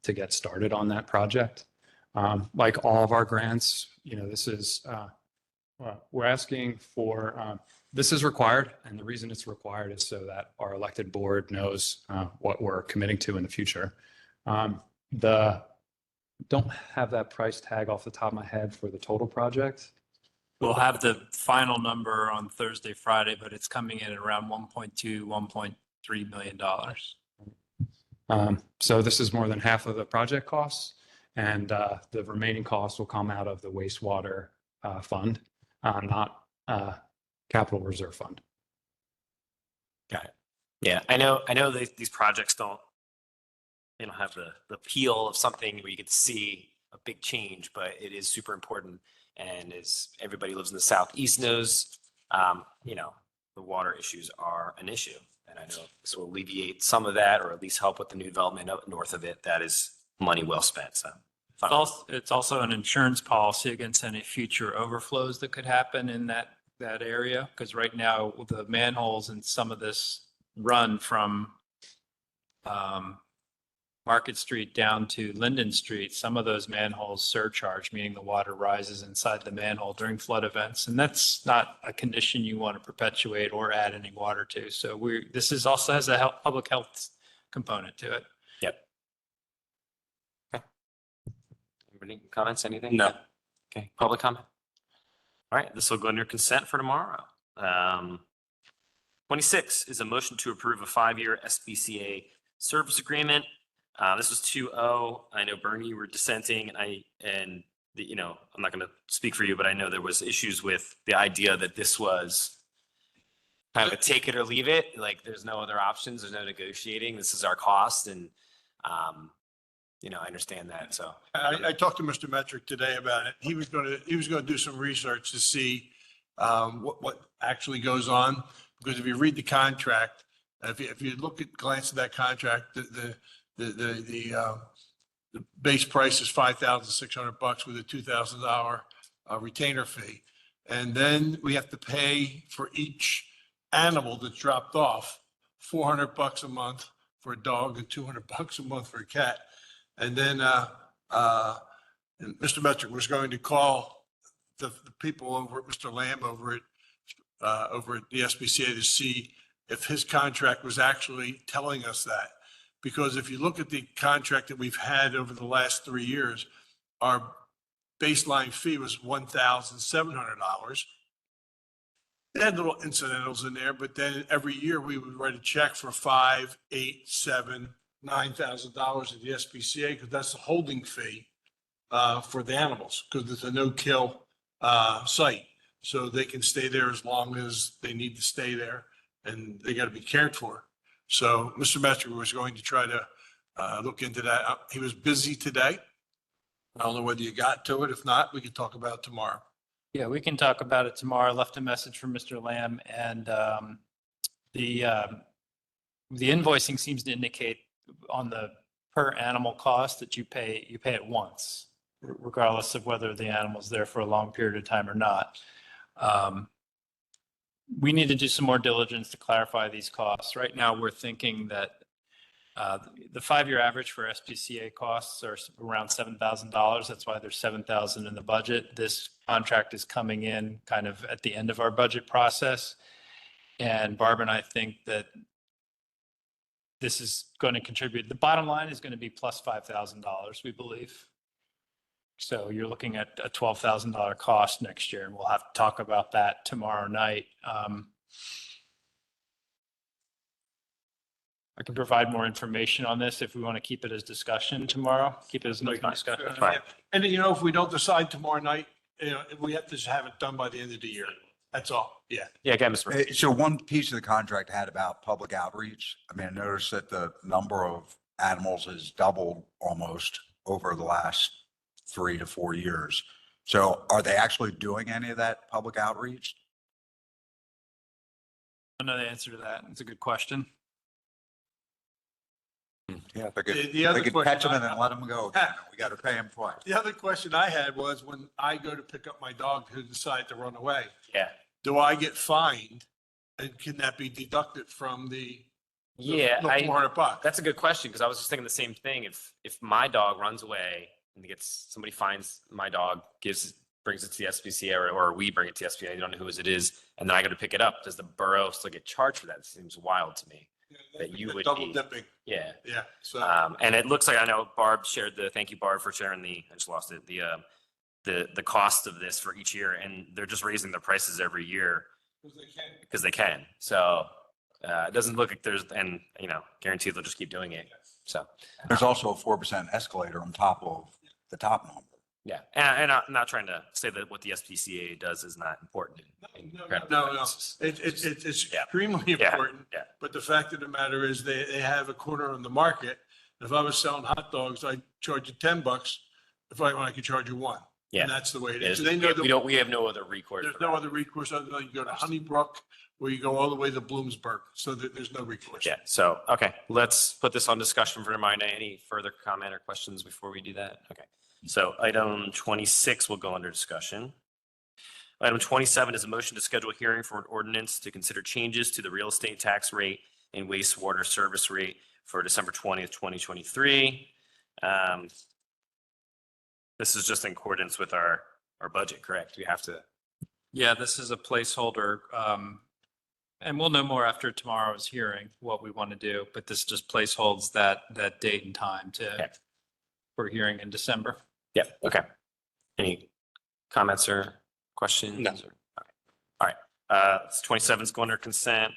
to get started on that project. Like all of our grants, this is, we're asking for, this is required. And the reason it's required is so that our elected board knows what we're committing to in the future. Don't have that price tag off the top of my head for the total project. We'll have the final number on Thursday, Friday, but it's coming in at around $1.2, $1.3 million. So this is more than half of the project costs, and the remaining costs will come out of the wastewater fund, not capital reserve fund. Got it. Yeah, I know these projects don't have the appeal of something where you get to see a big change, but it is super important. And as everybody who lives in the Southeast knows, the water issues are an issue. And I know this will alleviate some of that, or at least help with the new development up north of it. That is money well spent. So It's also an insurance policy against any future overflows that could happen in that area. Because right now, the manholes in some of this run from Market Street down to Linden Street, some of those manholes surcharge, meaning the water rises inside the manhole during flood events. And that's not a condition you want to perpetuate or add any water to. So this is also has a public health component to it. Yep. Okay. Anybody comments, anything? No. Okay, public comment? All right, this will go under consent for tomorrow. 26 is a motion to approve a 5-year SBCA service agreement. This was 2-0. I know Bernie, you were dissenting, and I'm not going to speak for you, but I know there was issues with the idea that this was kind of a take it or leave it. Like, there's no other options. There's no negotiating. This is our cost. And, I understand that. So I talked to Mr. Metrick today about it. He was going to do some research to see what actually goes on. Because if you read the contract, if you glance at that contract, the base price is $5,600 with a $2,000 retainer fee. And then we have to pay for each animal that's dropped off, $400 a month for a dog and $200 a month for a cat. And then and Mr. Metric was going to call the people over at Mr. Lamb over at the SPCA to see if his contract was actually telling us that. Because if you look at the contract that we've had over the last 3 years, our baseline fee was $1,700. They had little incidentals in there, but then every year we would write a check for $5,000, $8,000, $7,000, $9,000 at the SPCA, because that's the holding fee for the animals, because it's a no-kill site. So they can stay there as long as they need to stay there, and they got to be cared for. So Mr. Metric was going to try to look into that. He was busy today. I don't know whether you got to it. If not, we can talk about it tomorrow. Yeah, we can talk about it tomorrow. I left a message from Mr. Lamb, and the invoicing seems to indicate on the per animal cost that you pay it once, regardless of whether the animal's there for a long period of time or not. We need to do some more diligence to clarify these costs. Right now, we're thinking that the 5-year average for SPCA costs are around $7,000. That's why there's $7,000 in the budget. This contract is coming in kind of at the end of our budget process. And Barb and I think that this is going to contribute. The bottom line is going to be plus $5,000, we believe. So you're looking at a $12,000 cost next year, and we'll have to talk about that tomorrow night. I can provide more information on this if we want to keep it as discussion tomorrow. Keep it as an open discussion. Fine. And then, if we don't decide tomorrow night, we have to have it done by the end of the year. That's all. Yeah. Yeah, again, Mr. So one piece of the contract had about public outreach. I mean, I noticed that the number of animals has doubled almost over the last 3 to 4 years. So are they actually doing any of that public outreach? I don't know the answer to that. It's a good question. Yeah, if I could, The other I could question catch them and I- then let them go. again. We got to pay them twice. The other question I had was when I go to pick up my dog who decided to run away, Yeah. do I get fined? And can that be deducted from the Yeah, $400? that's a good question, because I was just thinking the same thing. If my dog runs away and somebody finds my dog, brings it to the SPCA, or we bring it to the SPCA, you don't know whose it is, and then I go to pick it up, does the borough still get charged for that? It seems wild to me that you would Double be. dipping. Yeah. Yeah. So And it looks like, I know Barb shared thank you, Barb, for sharing I just lost it, the cost of this for each year, and they're just raising the prices every year because they can. So it doesn't look like and guaranteed they'll just keep doing it. So There's also a 4% escalator on top of the top number. yeah, and I'm not trying to say that what the SPCA does is not important. No. It's extremely important. Yeah. But the fact of the matter is they have a corner on the market. If I was selling hot dogs, I'd charge you $10 when I could charge you $1. Yeah. And that's the way it Yeah, is. They know we have no other recourse. there's for no that. other recourse other than you go to Honeybrook, or you go all the way to Bloomsburg. So there's no recourse. Yeah. So, okay, let's put this on discussion for tomorrow night. Any further comment or questions before we do that? Okay. So item 26 will go under discussion. Item 27 is a motion to schedule a hearing for an ordinance to consider changes to the real estate tax rate and wastewater service rate for December 20th, 2023. This is just in accordance with our budget, correct? We have to. Yeah, this is a placeholder. And we'll know more after tomorrow's hearing, what we want to do, but this just placeholds that date and time for hearing in December. Yeah. Okay. Any comments or questions? No. Okay. All right. 27 is going under consent.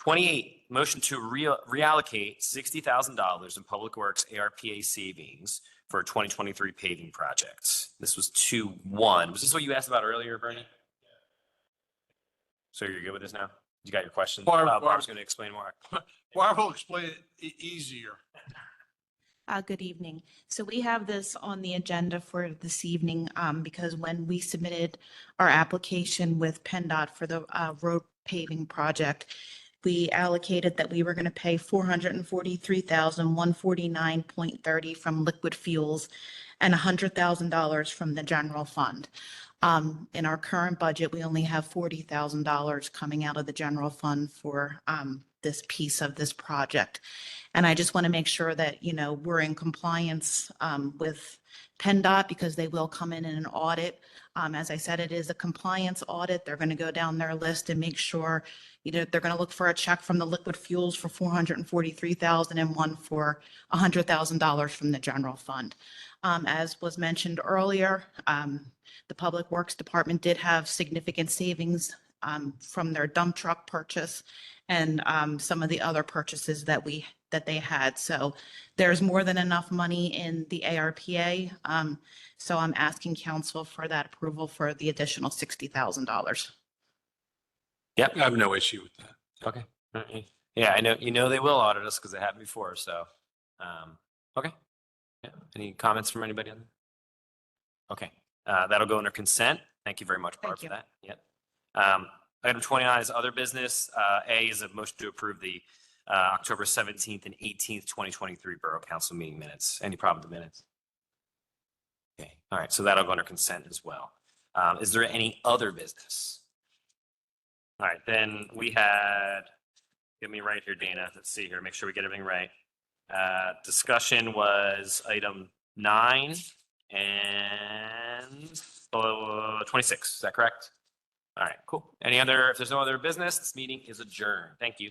28, motion to reallocate $60,000 in Public Works ARPA savings for a 2023 paving project. This was 2-1. Was this what you asked about earlier, Bernie? So you're good with this now? You got your question? Barb's going to explain more. Barb will explain it easier. Good evening. So we have this on the agenda for this evening because when we submitted our application with PennDOT for the road paving project, we allocated that we were going to pay $443,149.30 from liquid fuels. and $100,000 from the general fund. In our current budget, we only have $40,000 coming out of the general fund for this piece of this project. And I just want to make sure that, you know, we're in compliance with PennDOT because they will come in and an audit. As I said, it is a compliance audit. They're going to go down their list and make sure, you know, they're going to look for a check from the liquid fuels for $443,000 and one for $100,000 from the general fund. As was mentioned earlier, the Public Works Department did have significant savings from their dump truck purchase and some of the other purchases that they had. So there's more than enough money in the ARPA. So I'm asking council for that approval for the additional $60,000. Yep. I have no issue with that. Okay. All right. Yeah, I know, you know, they will audit us because they have before. So, okay. Yeah. Any comments from anybody on that? Okay. That'll go under consent. Thank you very much, Barb, for that. Yep. Item 29 is other business. A is a motion to approve the October 17th and 18th, 2023 Borough Council meeting minutes. Any problem with the minutes? Okay. All right. So that'll go under consent as well. Is there any other business? All right. Then we had, get me right here, Dana. Let's see here. Make sure we get everything right. Discussion was item 9 and 26. Is that correct? All right, cool. Any other, if there's no other business, this meeting is adjourned. Thank you.